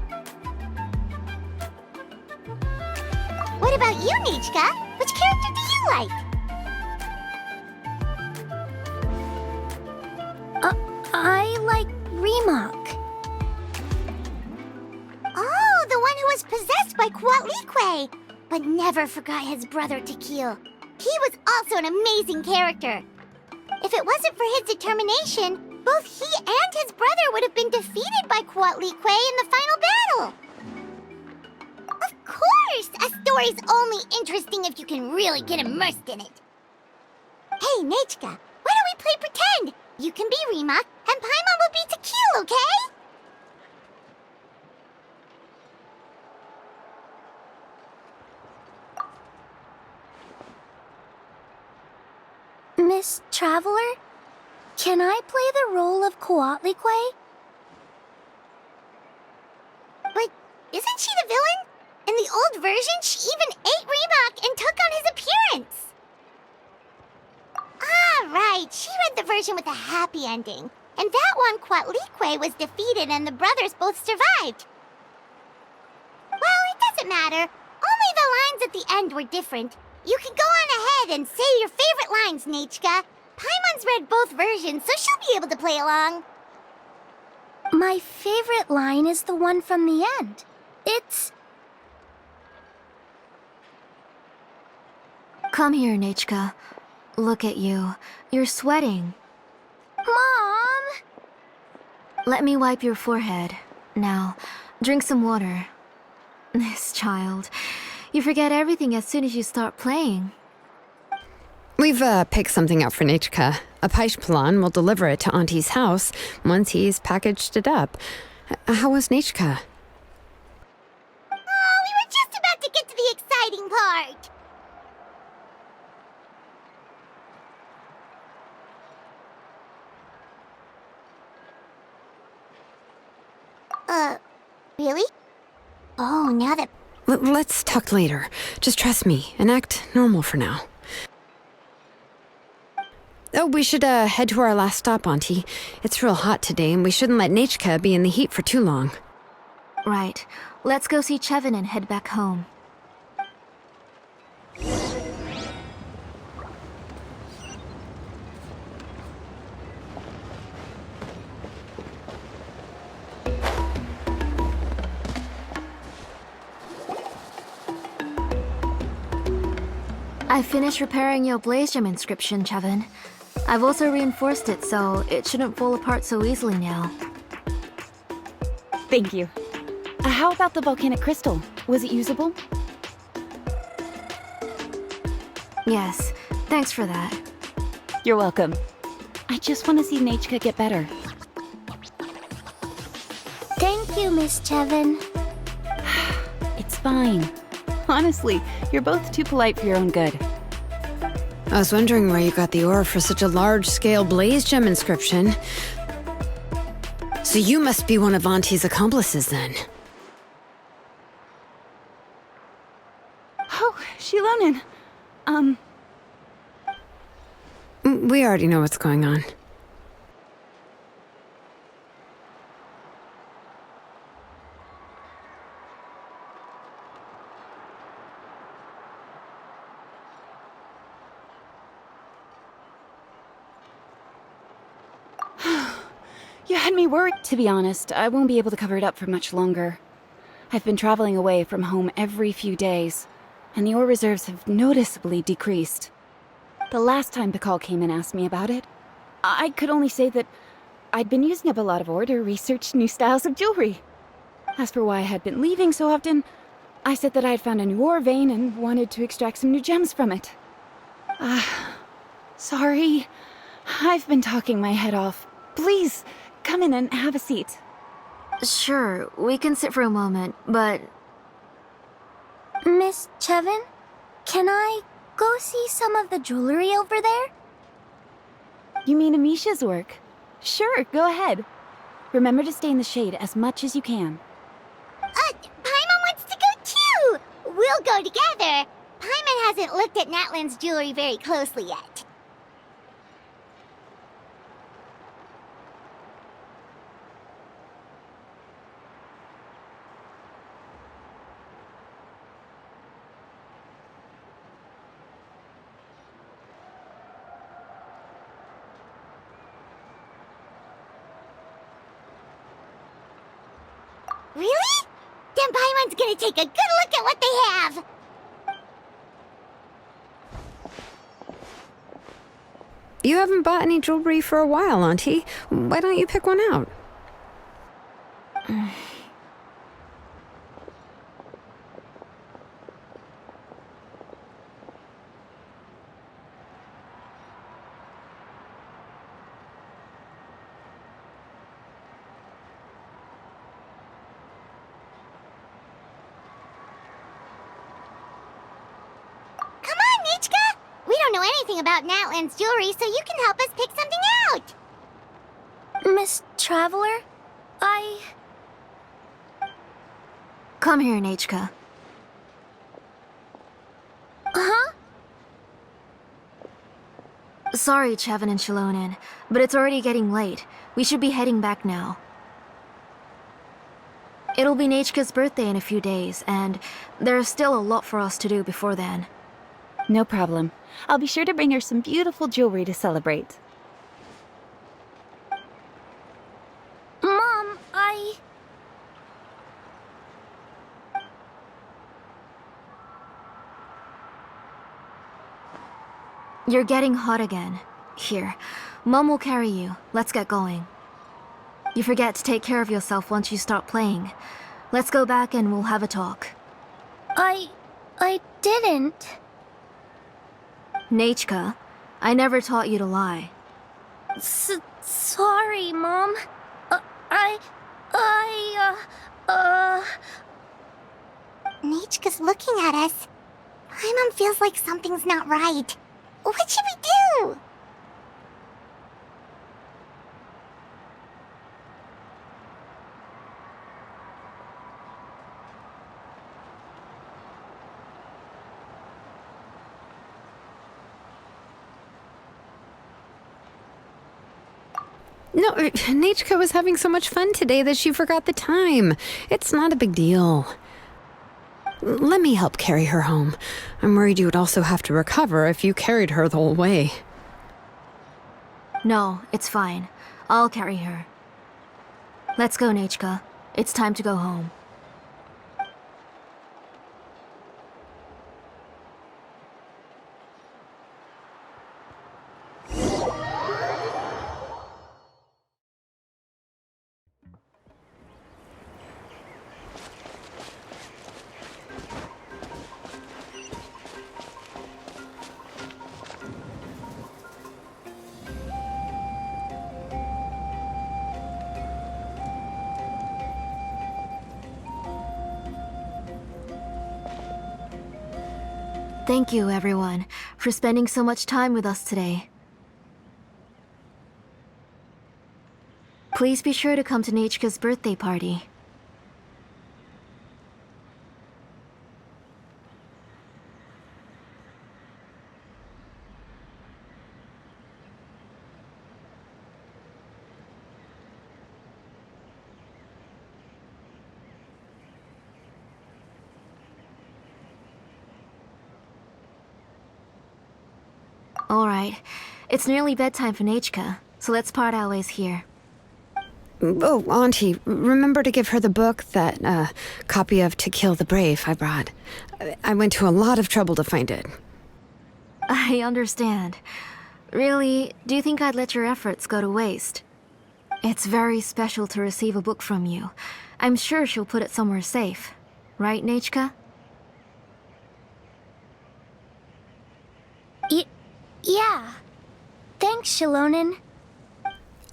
What about you, Nechka? Which character do you like? I like Remak. Oh, the one who was possessed by Quatlique, but never forgot his brother Tequil. He was also an amazing character. If it wasn't for his determination, both he and his brother would have been defeated by Quatlique in the final battle. Of course! A story's only interesting if you can really get immersed in it. Hey, Nechka, why don't we play pretend? You can be Remak, and Paimon will be Tequil, okay? Miss Traveler, can I play the role of Quatlique? But isn't she the villain? In the old version, she even ate Remak and took on his appearance. Ah, right. She read the version with a happy ending. And that one, Quatlique was defeated and the brothers both survived. Well, it doesn't matter. Only the lines at the end were different. You can go on ahead and say your favorite lines, Nechka. Paimon's read both versions, so she'll be able to play along. My favorite line is the one from the end. It's... Come here, Nechka. Look at you. You're sweating. Mom! Let me wipe your forehead. Now, drink some water. This child. You forget everything as soon as you start playing. We've picked something out for Nechka. A Paishpalan will deliver it to Auntie's house once he's packaged it up. How was Nichka? Oh, we were just about to get to the exciting part. Really? Oh, now that... Let's talk later. Just trust me and act normal for now. Oh, we should head to our last stop, Auntie. It's real hot today, and we shouldn't let Nichka be in the heat for too long. Right. Let's go see Chevin and head back home. I finished repairing your blaze gem inscription, Chevin. I've also reinforced it so it shouldn't fall apart so easily now. Thank you. How about the volcanic crystal? Was it usable? Yes, thanks for that. You're welcome. I just want to see Nichka get better. Thank you, Miss Chevin. It's fine. Honestly, you're both too polite for your own good. I was wondering where you got the ore for such a large-scale blaze gem inscription. So you must be one of Auntie's accomplices, then. Oh, Xiloinn. We already know what's going on. You had me worried. To be honest, I won't be able to cover it up for much longer. I've been traveling away from home every few days, and the ore reserves have noticeably decreased. The last time Pakal came and asked me about it, I could only say that I'd been using up a lot of ore to research new styles of jewelry. As for why I had been leaving so often, I said that I had found a new ore vein and wanted to extract some new gems from it. Sorry. I've been talking my head off. Please, come in and have a seat. Sure, we can sit for a moment, but... Miss Chevin, can I go see some of the jewelry over there? You mean Amisha's work? Sure, go ahead. Remember to stay in the shade as much as you can. Paimon wants to go too! We'll go together. Paimon hasn't looked at Natlan's jewelry very closely yet. Really? Then Paimon's gonna take a good look at what they have! You haven't bought any jewelry for a while, Auntie. Why don't you pick one out? Come on, Nichka! We don't know anything about Natlan's jewelry, so you can help us pick something out! Miss Traveler, Come here, Nichka. Huh? Sorry, Chevin and Xiloinn, but it's already getting late. We should be heading back now. It'll be Nichka's birthday in a few days, and there's still a lot for us to do before then. No problem. I'll be sure to bring her some beautiful jewelry to celebrate. Mom, You're getting hot again. Here, Mom will carry you. Let's get going. You forget to take care of yourself once you start playing. Let's go back and we'll have a talk. I didn't. Nichka, I never taught you to lie. Sorry, Mom. Nichka's looking at us. Paimon feels like something's not right. What should we do? No, Nechka was having so much fun today that she forgot the time. It's not a big deal. Let me help carry her home. I'm worried you would also have to recover if you carried her the whole way. No, it's fine. I'll carry her. Let's go, Nechka. It's time to go home. Thank you, everyone, for spending so much time with us today. Please be sure to come to Nechka's birthday party. Alright, it's nearly bedtime for Nechka, so let's part our ways here. Oh, Auntie, remember to give her the book, that copy of To Kill the Brave I brought. I went to a lot of trouble to find it. I understand. Really, do you think I'd let your efforts go to waste? It's very special to receive a book from you. I'm sure she'll put it somewhere safe. Right, Nechka? Yeah. Thanks, Xiloinn.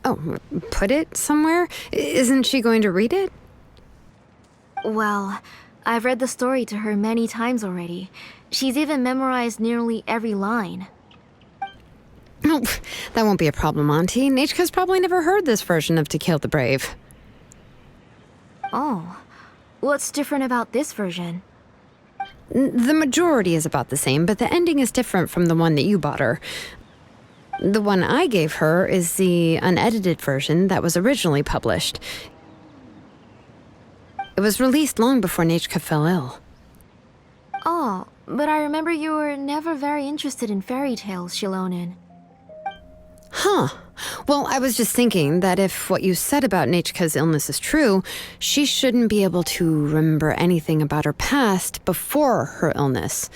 Oh, put it somewhere? Isn't she going to read it? Well, I've read the story to her many times already. She's even memorized nearly every line. Oh, that won't be a problem, Auntie. Nechka's probably never heard this version of To Kill the Brave. Oh, what's different about this version? The majority is about the same, but the ending is different from the one that you bought her. The one I gave her is the unedited version that was originally published. It was released long before Nechka fell ill. Oh, but I remember you were never very interested in fairy tales, Xiloinn. Huh. Well, I was just thinking that if what you said about Nechka's illness is true, she shouldn't be able to remember anything about her past before her illness.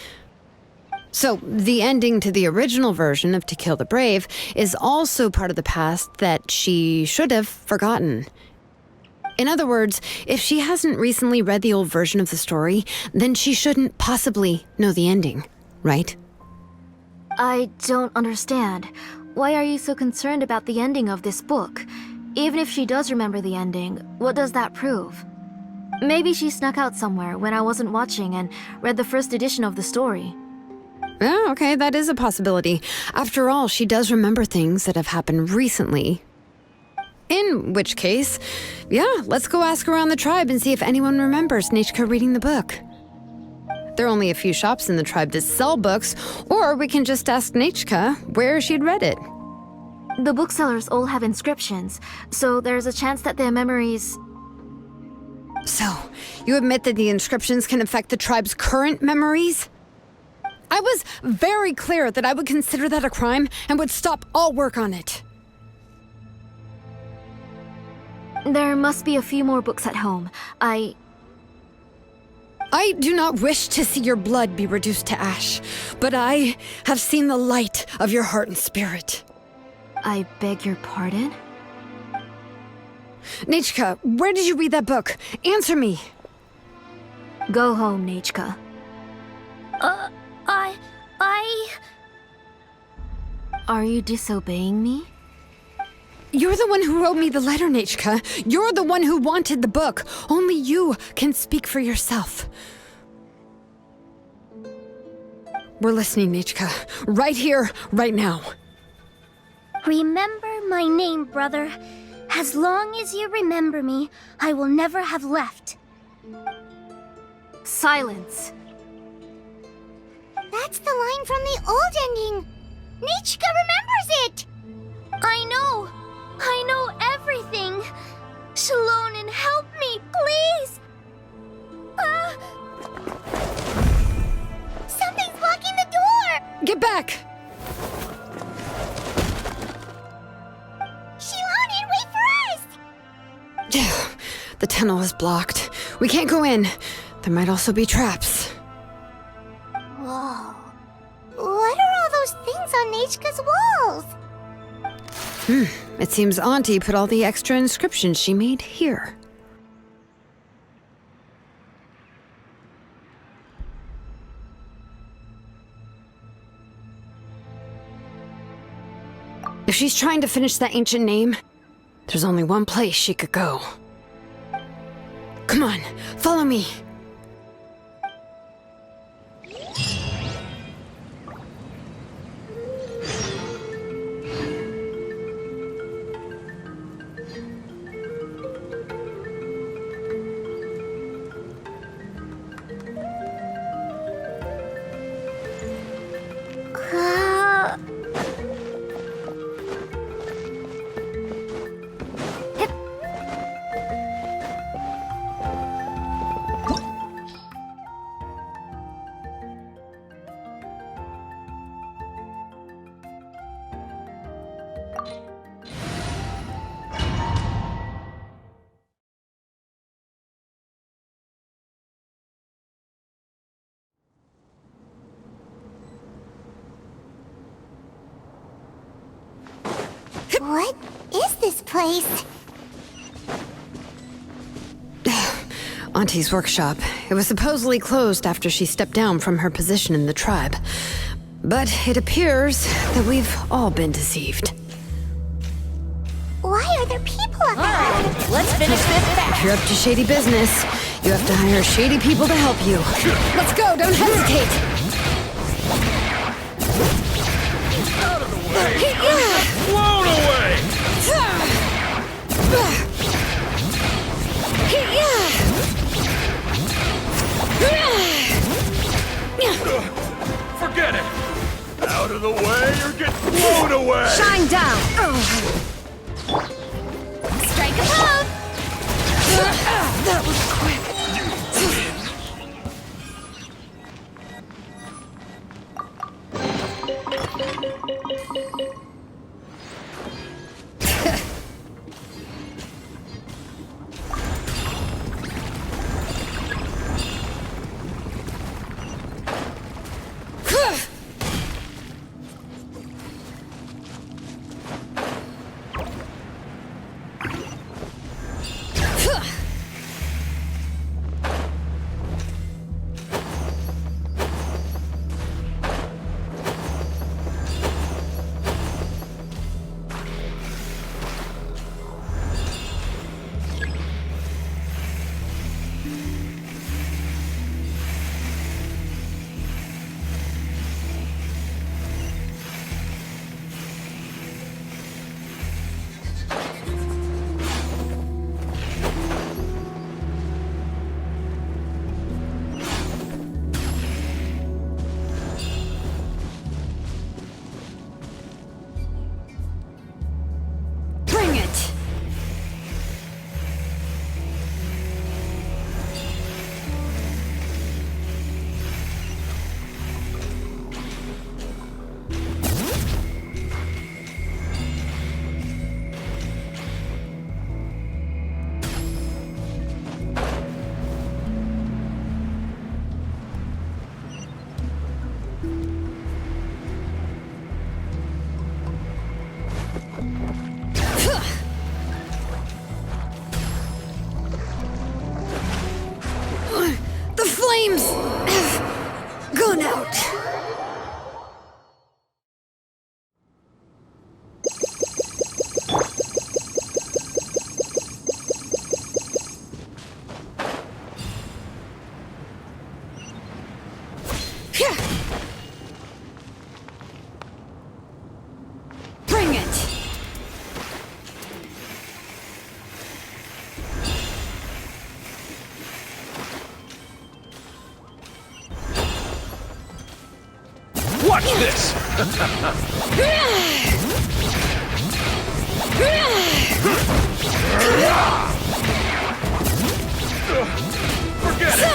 So, the ending to the original version of To Kill the Brave is also part of the past that she should have forgotten. In other words, if she hasn't recently read the old version of the story, then she shouldn't possibly know the ending, right? I don't understand. Why are you so concerned about the ending of this book? Even if she does remember the ending, what does that prove? Maybe she snuck out somewhere when I wasn't watching and read the first edition of the story. Yeah, okay, that is a possibility. After all, she does remember things that have happened recently. In which case, yeah, let's go ask around the tribe and see if anyone remembers Nechka reading the book. There are only a few shops in the tribe that sell books, or we can just ask Nechka where she'd read it. The booksellers all have inscriptions, so there's a chance that their memories... So, you admit that the inscriptions can affect the tribe's current memories? I was very clear that I would consider that a crime and would stop all work on it. There must be a few more books at home. I do not wish to see your blood be reduced to ash, but I have seen the light of your heart and spirit. I beg your pardon? Nechka, where did you read that book? Answer me. Go home, Nechka. I... Are you disobeying me? You're the one who wrote me the letter, Nechka. You're the one who wanted the book. Only you can speak for yourself. We're listening, Nechka. Right here, right now. Remember my name, brother. As long as you remember me, I will never have left. Silence. That's the line from the old ending. Nichka remembers it! I know everything. Xiloinn, help me, please! Something's blocking the door! Get back! Xiloinn, wait for us! The tunnel is blocked. We can't go in. There might also be traps. Whoa. What are all those things on Nechka's walls? It seems Auntie put all the extra inscriptions she made here. If she's trying to finish that ancient name, there's only one place she could go. Come on, follow me. What is this place? Auntie's workshop. It was supposedly closed after she stepped down from her position in the tribe. But it appears that we've all been deceived. Why are there people up there? Let's finish this fast. If you're up to shady business, you have to hire shady people to help you. Let's go, don't hesitate! Out of the way! Blown away! Forget it! Out of the way or get blown away! Shine down! Strike a pose! That was quick. Bring it! The flames have gone out. Bring it! Watch this! Forget this!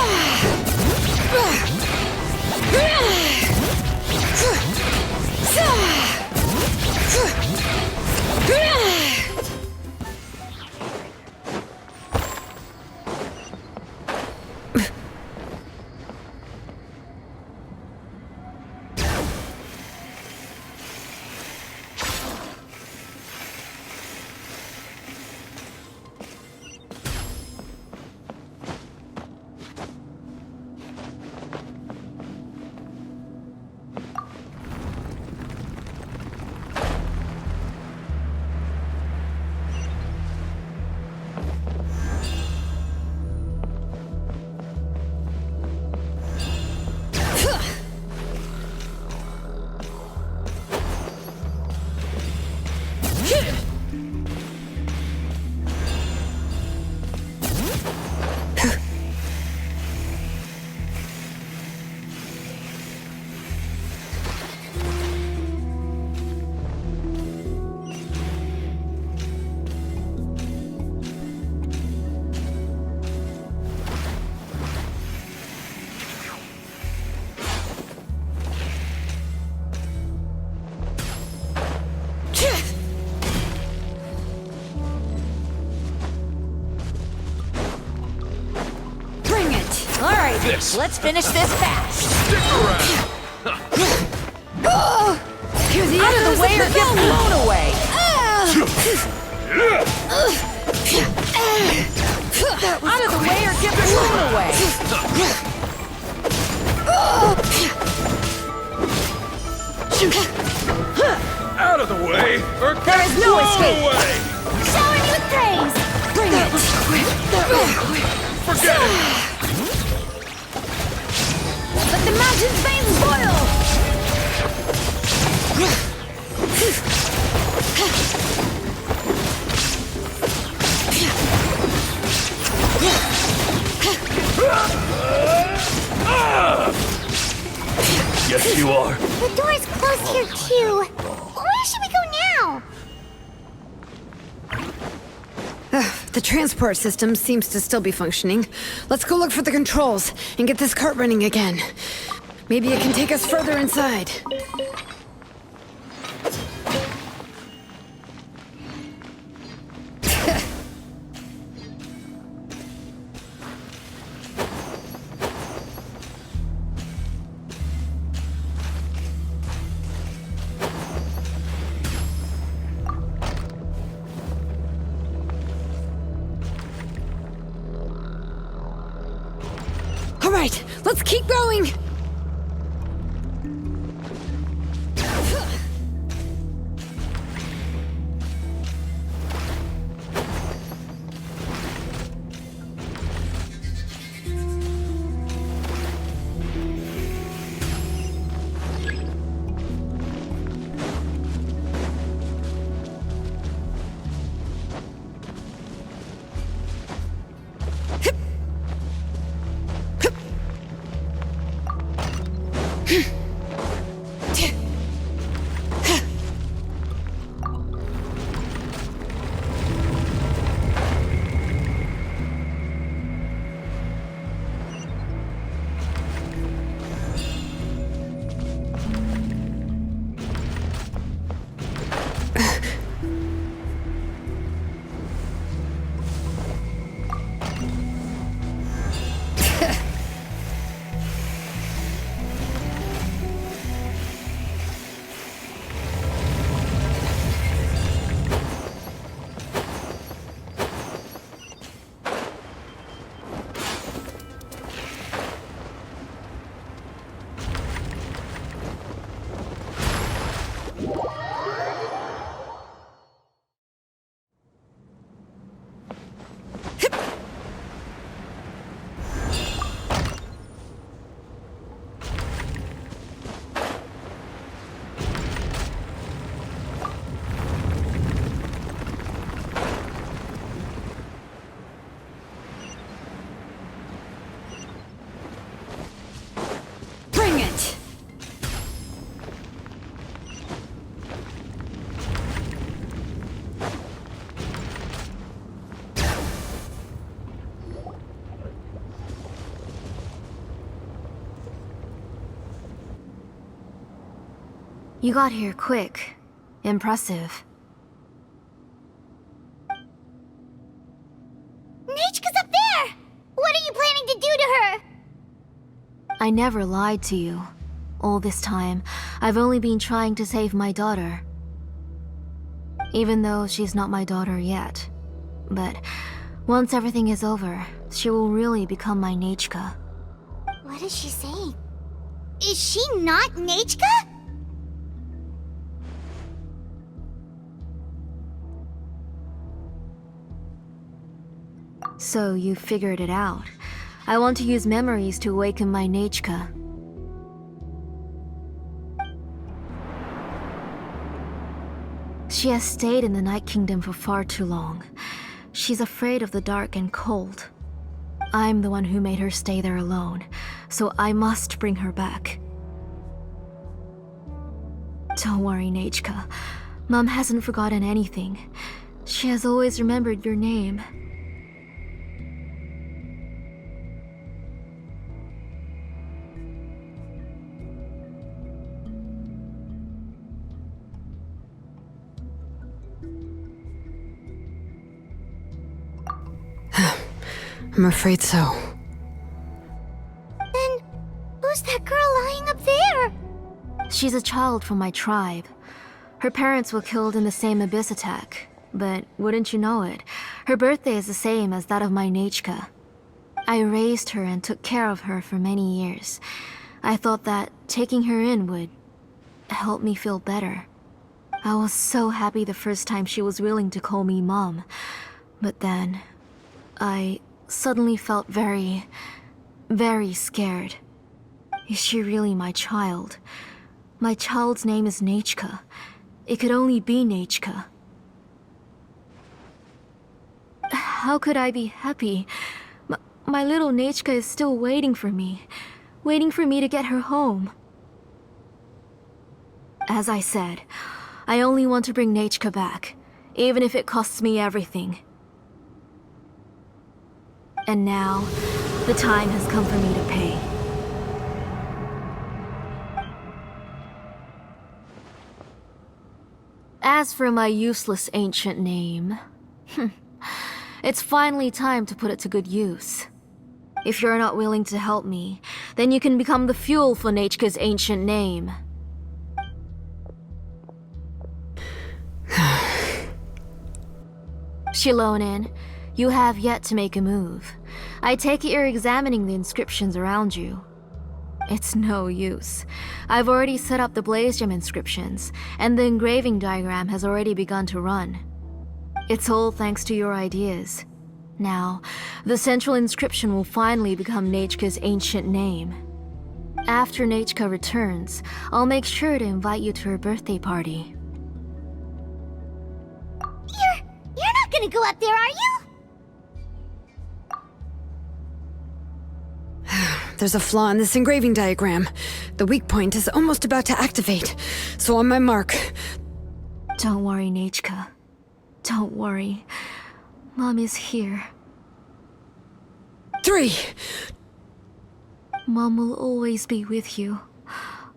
Let's finish this fast. Stick around! Out of the way or get blown away. Out of the way or get blown away. Out of the way or get There is no blown escape. away! Showing you praise! Bring it! Forget it! Let the mountain's veins boil! Yes, you are. The door's closed here too. Where should we go now? The transport system seems to still be functioning. Let's go look for the controls and get this cart running again. Maybe it can take us further inside. All right, let's keep going! You got here quick. Impressive. Nechka's up there! What are you planning to do to her? I never lied to you. All this time, I've only been trying to save my daughter. Even though she's not my daughter yet. But once everything is over, she will really become my Nechka. What is she saying? Is she not Nechka? So you figured it out. I want to use memories to awaken my Nechka. She has stayed in the Night Kingdom for far too long. She's afraid of the dark and cold. I'm the one who made her stay there alone, so I must bring her back. Don't worry, Nechka. Mom hasn't forgotten anything. She has always remembered your name. I'm afraid so. Then, who's that girl lying up there? She's a child from my tribe. Her parents were killed in the same abyss attack. But wouldn't you know it, her birthday is the same as that of my Nechka. I raised her and took care of her for many years. I thought that taking her in would help me feel better. I was so happy the first time she was willing to call me Mom. But then, I suddenly felt very scared. Is she really my child? My child's name is Nechka. It could only be Nechka. How could I be happy? My little Nechka is still waiting for me to get her home. As I said, I only want to bring Nechka back, even if it costs me everything. And now, the time has come for me to pay. As for my useless ancient name, it's finally time to put it to good use. If you're not willing to help me, then you can become the fuel for Nechka's ancient name. Xiloinn, you have yet to make a move. I take it you're examining the inscriptions around you. It's no use. I've already set up the blaze gem inscriptions, and the engraving diagram has already begun to run. It's all thanks to your ideas. Now, the central inscription will finally become Nechka's ancient name. After Nechka returns, I'll make sure to invite you to her birthday party. You're not gonna go up there, are you? There's a flaw in this engraving diagram. The weak point is almost about to activate. So on my mark. Don't worry, Nechka. Don't worry. Mom is here. 3. Mom will always be with you.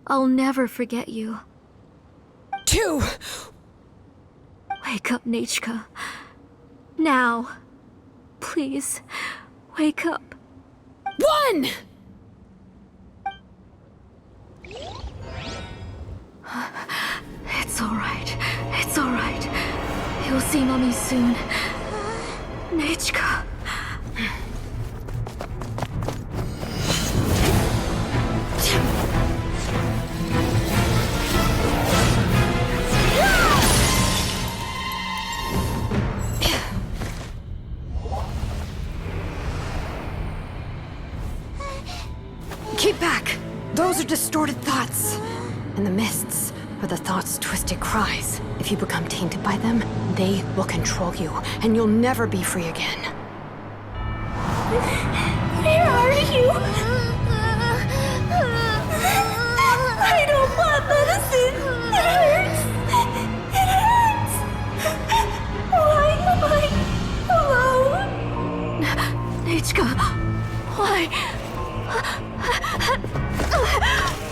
I'll never forget you. 2. Wake up, Nechka. Now. Please, wake up. 1! It's alright. It's alright. You'll see Mommy soon. Nechka. Keep back! Those are distorted thoughts. And the mists are the thoughts' twisted cries. If you become tainted by them, they will control you, and you'll never be free again. Where are you? I don't want medicine. It hurts. It hurts. Why am I alone? Nechka, why?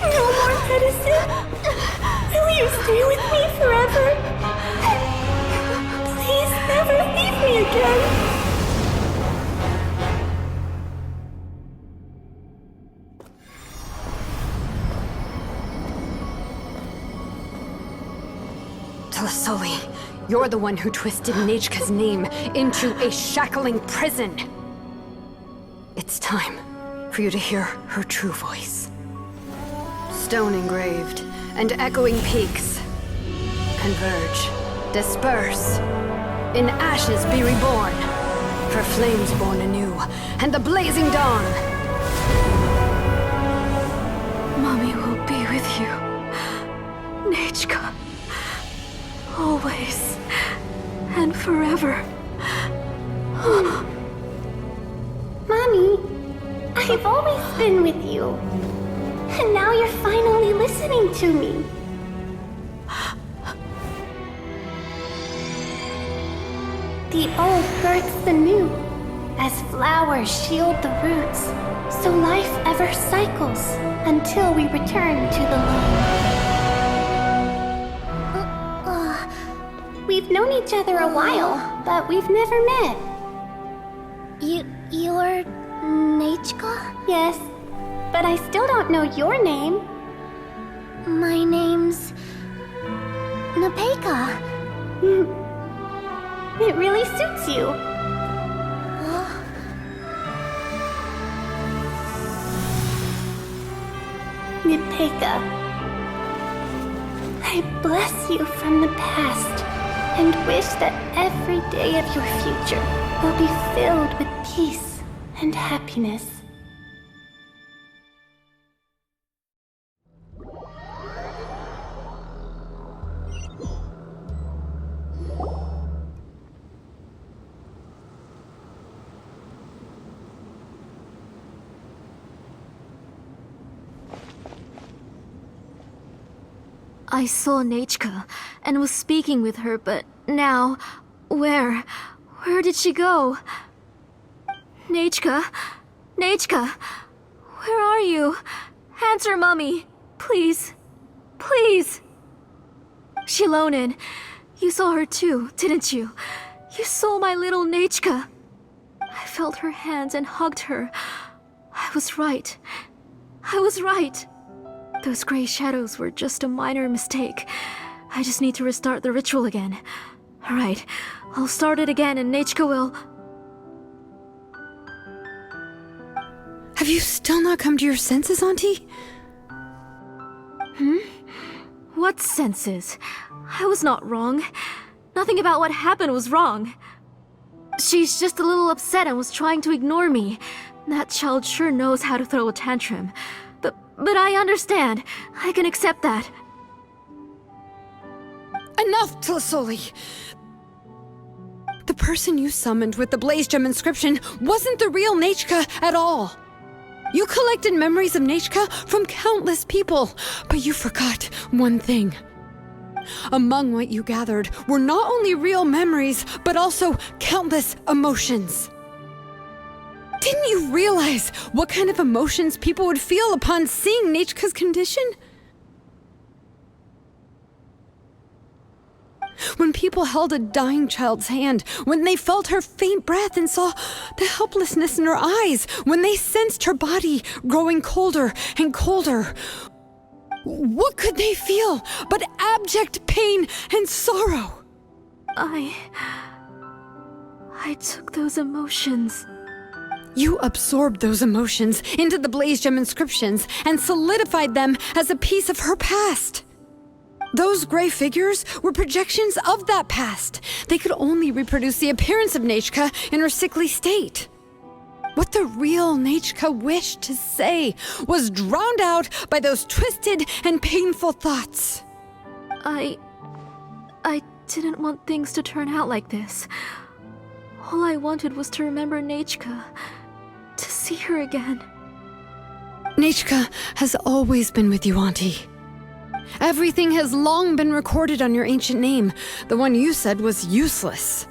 No more medicine. Will you Are you with me forever? Please never leave me again. Xiloinn, you're the one who twisted Nechka's name into a shackling prison. It's time for you to hear her true voice. Stone engraved and echoing peaks converge, disperse, in ashes be reborn, for flames born anew, and the blazing dawn. Mommy will be with you. Nechka. Always. And forever. Mommy, I've always been with you. And now you're finally listening to me. The old births the new, as flowers shield the roots, so life ever cycles until we return to the loam. We've known each other a while, but we've never met. You're Nechka? Yes, but I still don't know your name. My name's Nepeka. It really suits you. Nepeka, I bless you from the past and wish that every day of your future will be filled with peace and happiness. I saw Nechka and was speaking with her, but now, where did she go? Nechka? Nechka? Where are you? Answer, Mummy! Please. Please! Xiloinn, you saw her too, didn't you? You saw my little Nechka. I felt her hands and hugged her. I was right. I was right. Those gray shadows were just a minor mistake. I just need to restart the ritual again. Alright, I'll start it again and Nechka will... Have you still not come to your senses, Auntie? What senses? I was not wrong. Nothing about what happened was wrong. She's just a little upset and was trying to ignore me. That child sure knows how to throw a tantrum. But I understand. I can accept that. Enough, Xiloinn! The person you summoned with the Blaze Gem inscription wasn't the real Nechka at all. You collected memories of Nechka from countless people, but you forgot one thing. Among what you gathered were not only real memories, but also countless emotions. Didn't you realize what kind of emotions people would feel upon seeing Nechka's condition? When people held a dying child's hand, when they felt her faint breath and saw the helplessness in her eyes, when they sensed her body growing colder and colder, what could they feel but abject pain and sorrow? I took those emotions. You absorbed those emotions into the Blaze Gem inscriptions and solidified them as a piece of her past. Those gray figures were projections of that past. They could only reproduce the appearance of Nechka in her sickly state. What the real Nechka wished to say was drowned out by those twisted and painful thoughts. I didn't want things to turn out like this. All I wanted was to remember Nechka, to see her again. Nechka has always been with you, Auntie. Everything has long been recorded on your ancient name, the one you said was useless.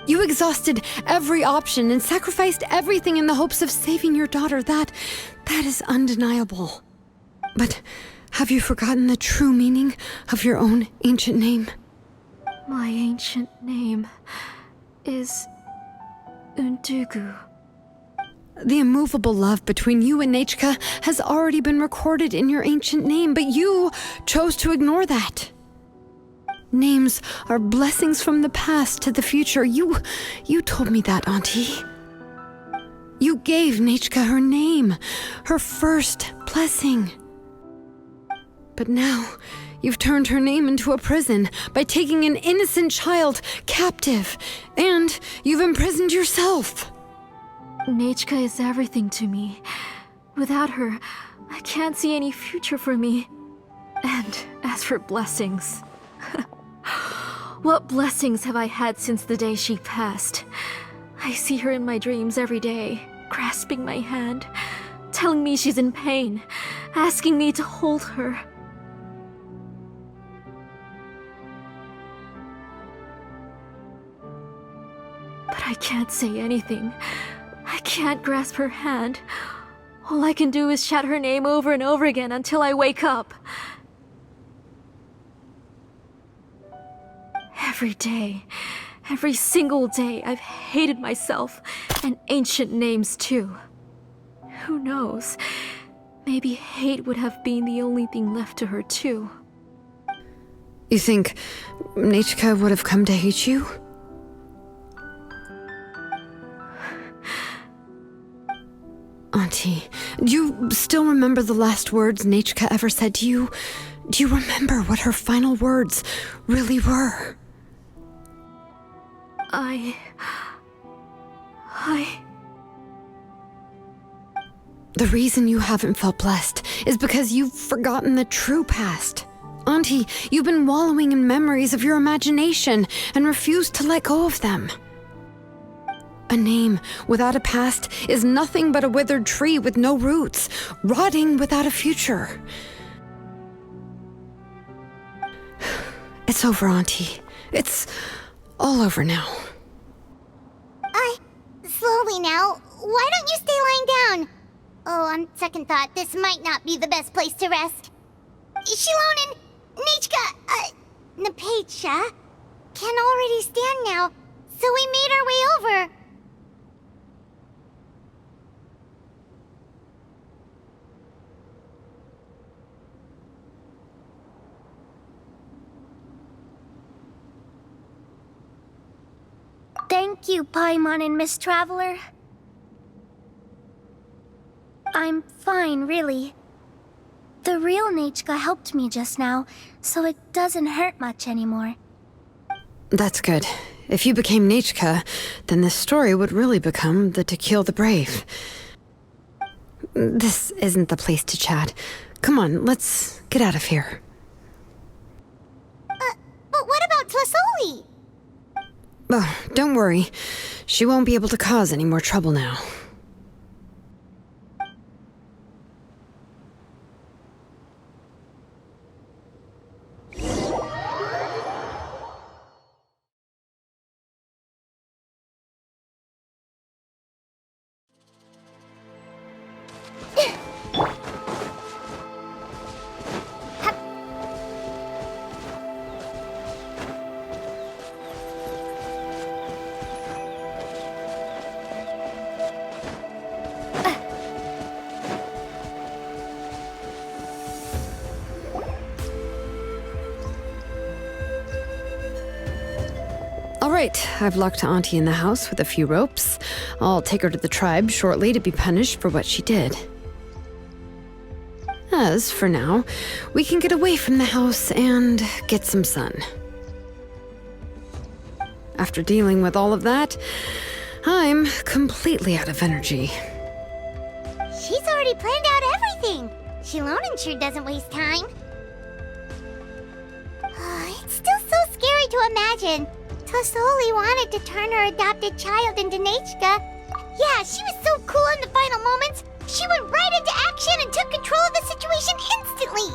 You exhausted every option and sacrificed everything in the hopes of saving your daughter. That is undeniable. But Have you forgotten the true meaning of your own ancient name? My ancient name is Undugu. The immovable love between you and Nechka has already been recorded in your ancient name, but you chose to ignore that. Names are blessings from the past to the future. You told me that, Auntie. You gave Nechka her name, her first blessing. But now, you've turned her name into a prison by taking an innocent child captive, and you've imprisoned yourself. Nechka is everything to me. Without her, I can't see any future for me. And as for blessings... what blessings have I had since the day she passed? I see her in my dreams every day, grasping my hand, telling me she's in pain, asking me to hold her. But I can't say anything. I can't grasp her hand. All I can do is shout her name over and over again until I wake up. Every day, every single day, I've hated myself, and ancient names too. Who knows? Maybe hate would have been the only thing left to her too. You think Nechka would have come to hate you? Auntie, do you still remember the last words Nechka ever said to you? Do you remember what her final words really were? The reason you haven't felt blessed is because you've forgotten the true past. Auntie, you've been wallowing in memories of your imagination and refused to let go of them. A name without a past is nothing but a withered tree with no roots, rotting without a future. It's over, Auntie. It's all over now. Slowly now. Why don't you stay lying down? Oh, on second thought, this might not be the best place to rest. Xiloinn and Nechka, Napecha can already stand now, so we made our way over. Thank you, Paimon and Miss Traveler. I'm fine, really. The real Nechka helped me just now, so it doesn't hurt much anymore. That's good. If you became Nechka, then this story would really become the To Kill the Brave. This isn't the place to chat. Come on, let's get out of here. But what about Tlasoli? Oh, don't worry. She won't be able to cause any more trouble now. All right, I've locked Auntie in the house with a few ropes. I'll take her to the tribe shortly to be punished for what she did. As for now, we can get away from the house and get some sun. After dealing with all of that, I'm completely out of energy. She's already planned out everything. Xiloinn sure doesn't waste time. It's still so scary to imagine. Tlasoli wanted to turn her adopted child into Nechka. Yeah, she was so cool in the final moments. She went right into action and took control of the situation instantly.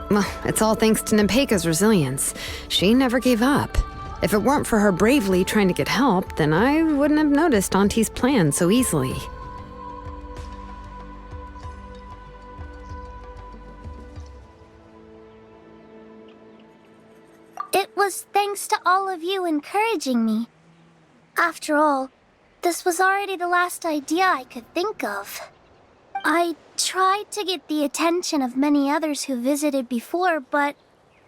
Well, it's all thanks to Napecha's resilience. She never gave up. If it weren't for her bravely trying to get help, then I wouldn't have noticed Auntie's plan so easily. It was thanks to all of you encouraging me. After all, this was already the last idea I could think of. I tried to get the attention of many others who visited before, but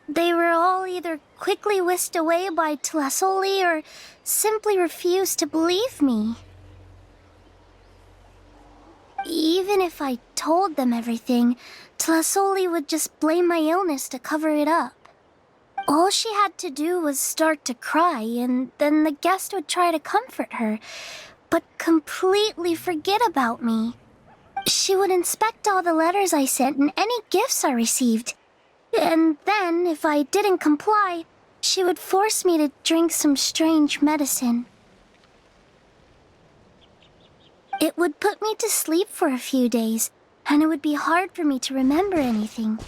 they were all either quickly whisked away by Tlasoli or simply refused to believe me. Even if I told them everything, Tlasoli would just blame my illness to cover it up. All she had to do was start to cry, and then the guest would try to comfort her, but completely forget about me. She would inspect all the letters I sent and any gifts I received. And then, if I didn't comply, she would force me to drink some strange medicine. It would put me to sleep for a few days, and it would be hard for me to remember anything.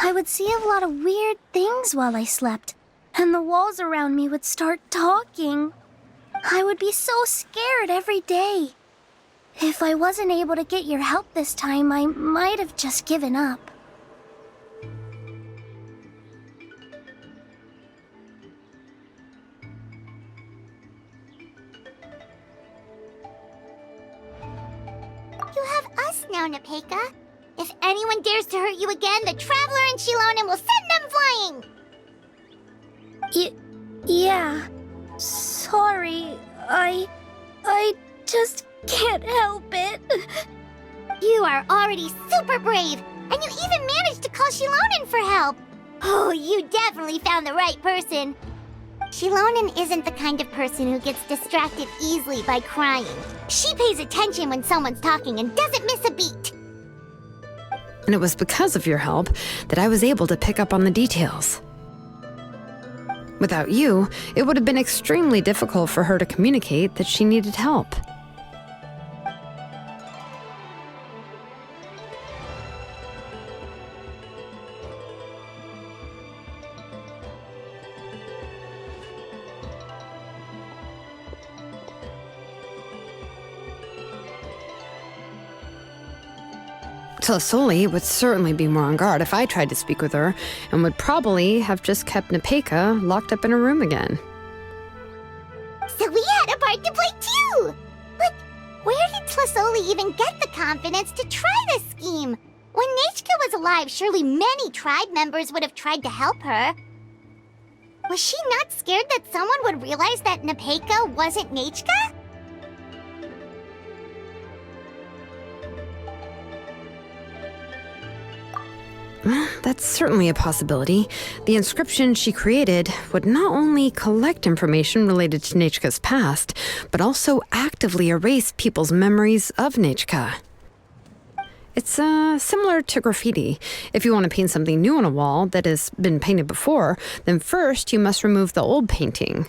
I would see a lot of weird things while I slept, and the walls around me would start talking. I would be so scared every day. If I wasn't able to get your help this time, I might have just given up. You have us now, Nepeka. If anyone dares to hurt you again, the Traveler and Xiloinn will send them flying! Yeah. Sorry, I just can't help it. You are already super brave, and you even managed to call Xiloinn for help. Oh, you definitely found the right person. Xiloinn isn't the kind of person who gets distracted easily by crying. She pays attention when someone's talking and doesn't miss a beat. And it was because of your help that I was able to pick up on the details. Without you, it would have been extremely difficult for her to communicate that she needed help. Tlasoli would certainly be more on guard if I tried to speak with her, and would probably have just kept Nepeka locked up in a room again. So we had a part to play too! But where did Tlasoli even get the confidence to try this scheme? When Nechka was alive, surely many tribe members would have tried to help her. Was she not scared that someone would realize that Nepeka wasn't Nechka? That's certainly a possibility. The inscription she created would not only collect information related to Nechka's past, but also actively erase people's memories of Nechka. It's similar to graffiti. If you want to paint something new on a wall that has been painted before, then first you must remove the old painting.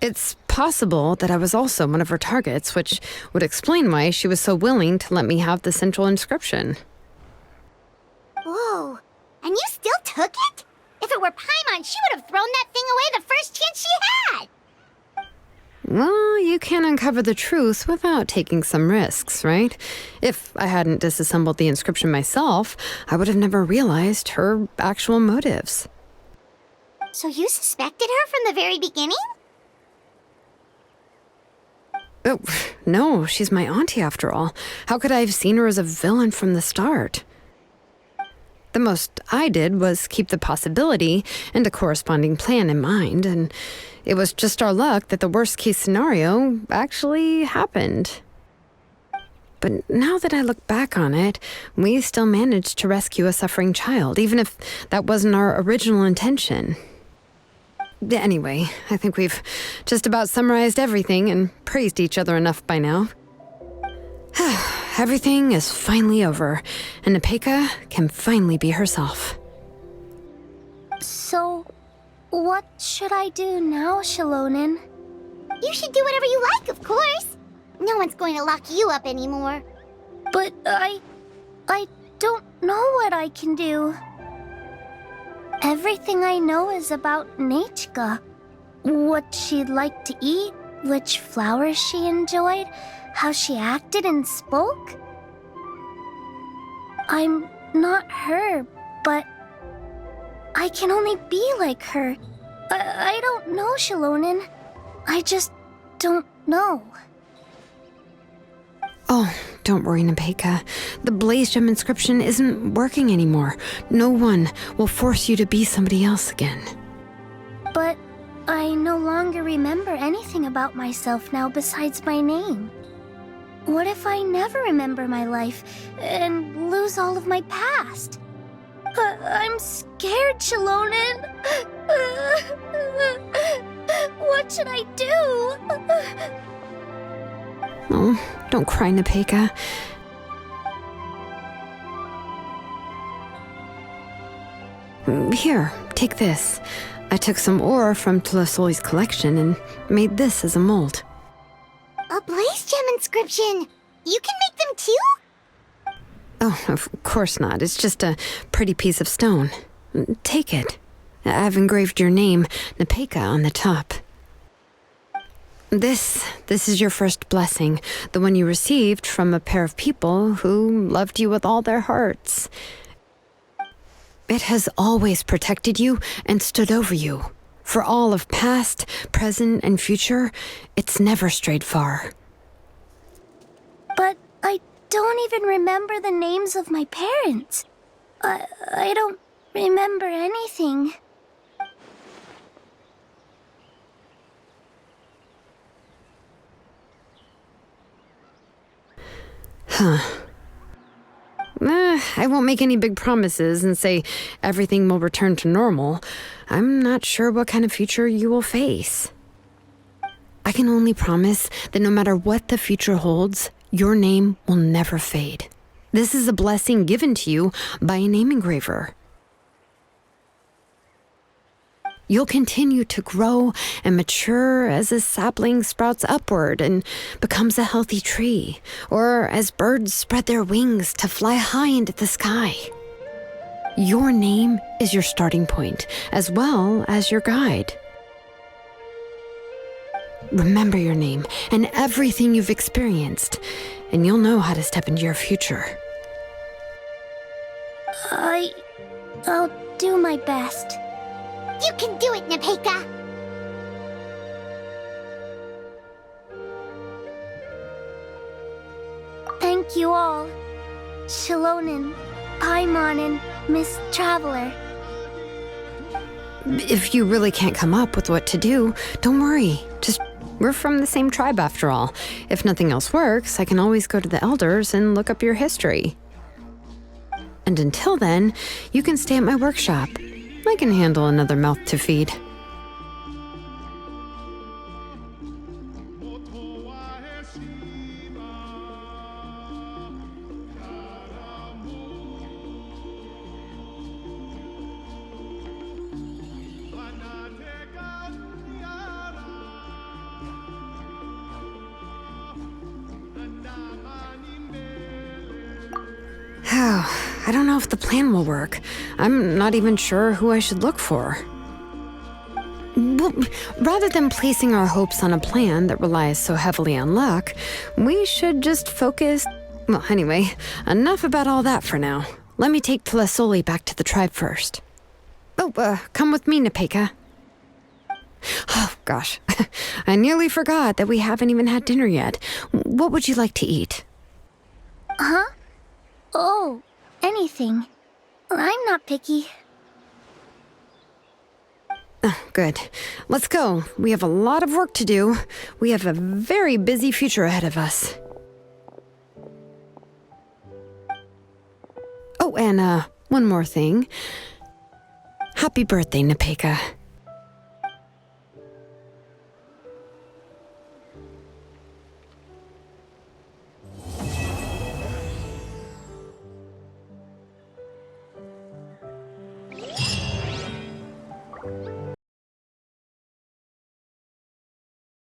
It's possible that I was also one of her targets, which would explain why she was so willing to let me have the central inscription. Whoa, and you still took it? If it were Paimon, she would have thrown that thing away the first chance she had! Well, you can't uncover the truth without taking some risks, right? If I hadn't disassembled the inscription myself, I would have never realized her actual motives. So you suspected her from the very beginning? Oh, no, she's my auntie after all. How could I have seen her as a villain from the start? The most I did was keep the possibility and a corresponding plan in mind, and it was just our luck that the worst-case scenario actually happened. But now that I look back on it, we still managed to rescue a suffering child, even if that wasn't our original intention. Anyway, I think we've just about summarized everything and praised each other enough by now. Everything is finally over, and Nepeka can finally be herself. So, what should I do now, Xiloinn? You should do whatever you like, of course. No one's going to lock you up anymore. But I don't know what I can do. Everything I know is about Nechka. What she'd like to eat, which flowers she enjoyed, how she acted and spoke. I'm not her, but I can only be like her. I don't know, Xiloinn. I just don't know. Oh, don't worry, Nepeka. The Blaze Gem inscription isn't working anymore. No one will force you to be somebody else again. But I no longer remember anything about myself now besides my name. What if I never remember my life and lose all of my past? I'm scared, Xiloinn. What should I do? Oh, don't cry, Nepeka. Here, take this. I took some ore from Tlasoli's collection and made this as a mold. A Blaze Gem inscription! You can make them too? Oh, of course not. It's just a pretty piece of stone. Take it. I've engraved your name, Nepeka, on the top. This is your first blessing, the one you received from a pair of people who loved you with all their hearts. It has always protected you and stood over you. For all of past, present, and future, it's never strayed far. But I don't even remember the names of my parents. I don't remember anything. I won't make any big promises and say everything will return to normal. I'm not sure what kind of future you will face. I can only promise that no matter what the future holds, your name will never fade. This is a blessing given to you by a name engraver. You'll continue to grow and mature as a sapling sprouts upward and becomes a healthy tree, or as birds spread their wings to fly high into the sky. Your name is your starting point, as well as your guide. Remember your name and everything you've experienced, and you'll know how to step into your future. I'll do my best. You can do it, Nepeka! Thank you all. Xiloinn, Paimon, and Miss Traveler. If you really can't come up with what to do, don't worry. We're from the same tribe after all. If nothing else works, I can always go to the elders and look up your history. And until then, you can stay at my workshop. I can handle another mouth to feed. I don't know if the plan will work. I'm not even sure who I should look for. Well, rather than placing our hopes on a plan that relies so heavily on luck, we should just focus... Well, anyway, enough about all that for now. Let me take Tlasoli back to the tribe first. Oh, come with me, Nepeka. Oh, gosh. I nearly forgot that we haven't even had dinner yet. What would you like to eat? Huh? Oh, anything. I'm not picky. Oh, good. Let's go. We have a lot of work to do. We have a very busy future ahead of us. Oh, and one more thing. Happy birthday, Nepeka.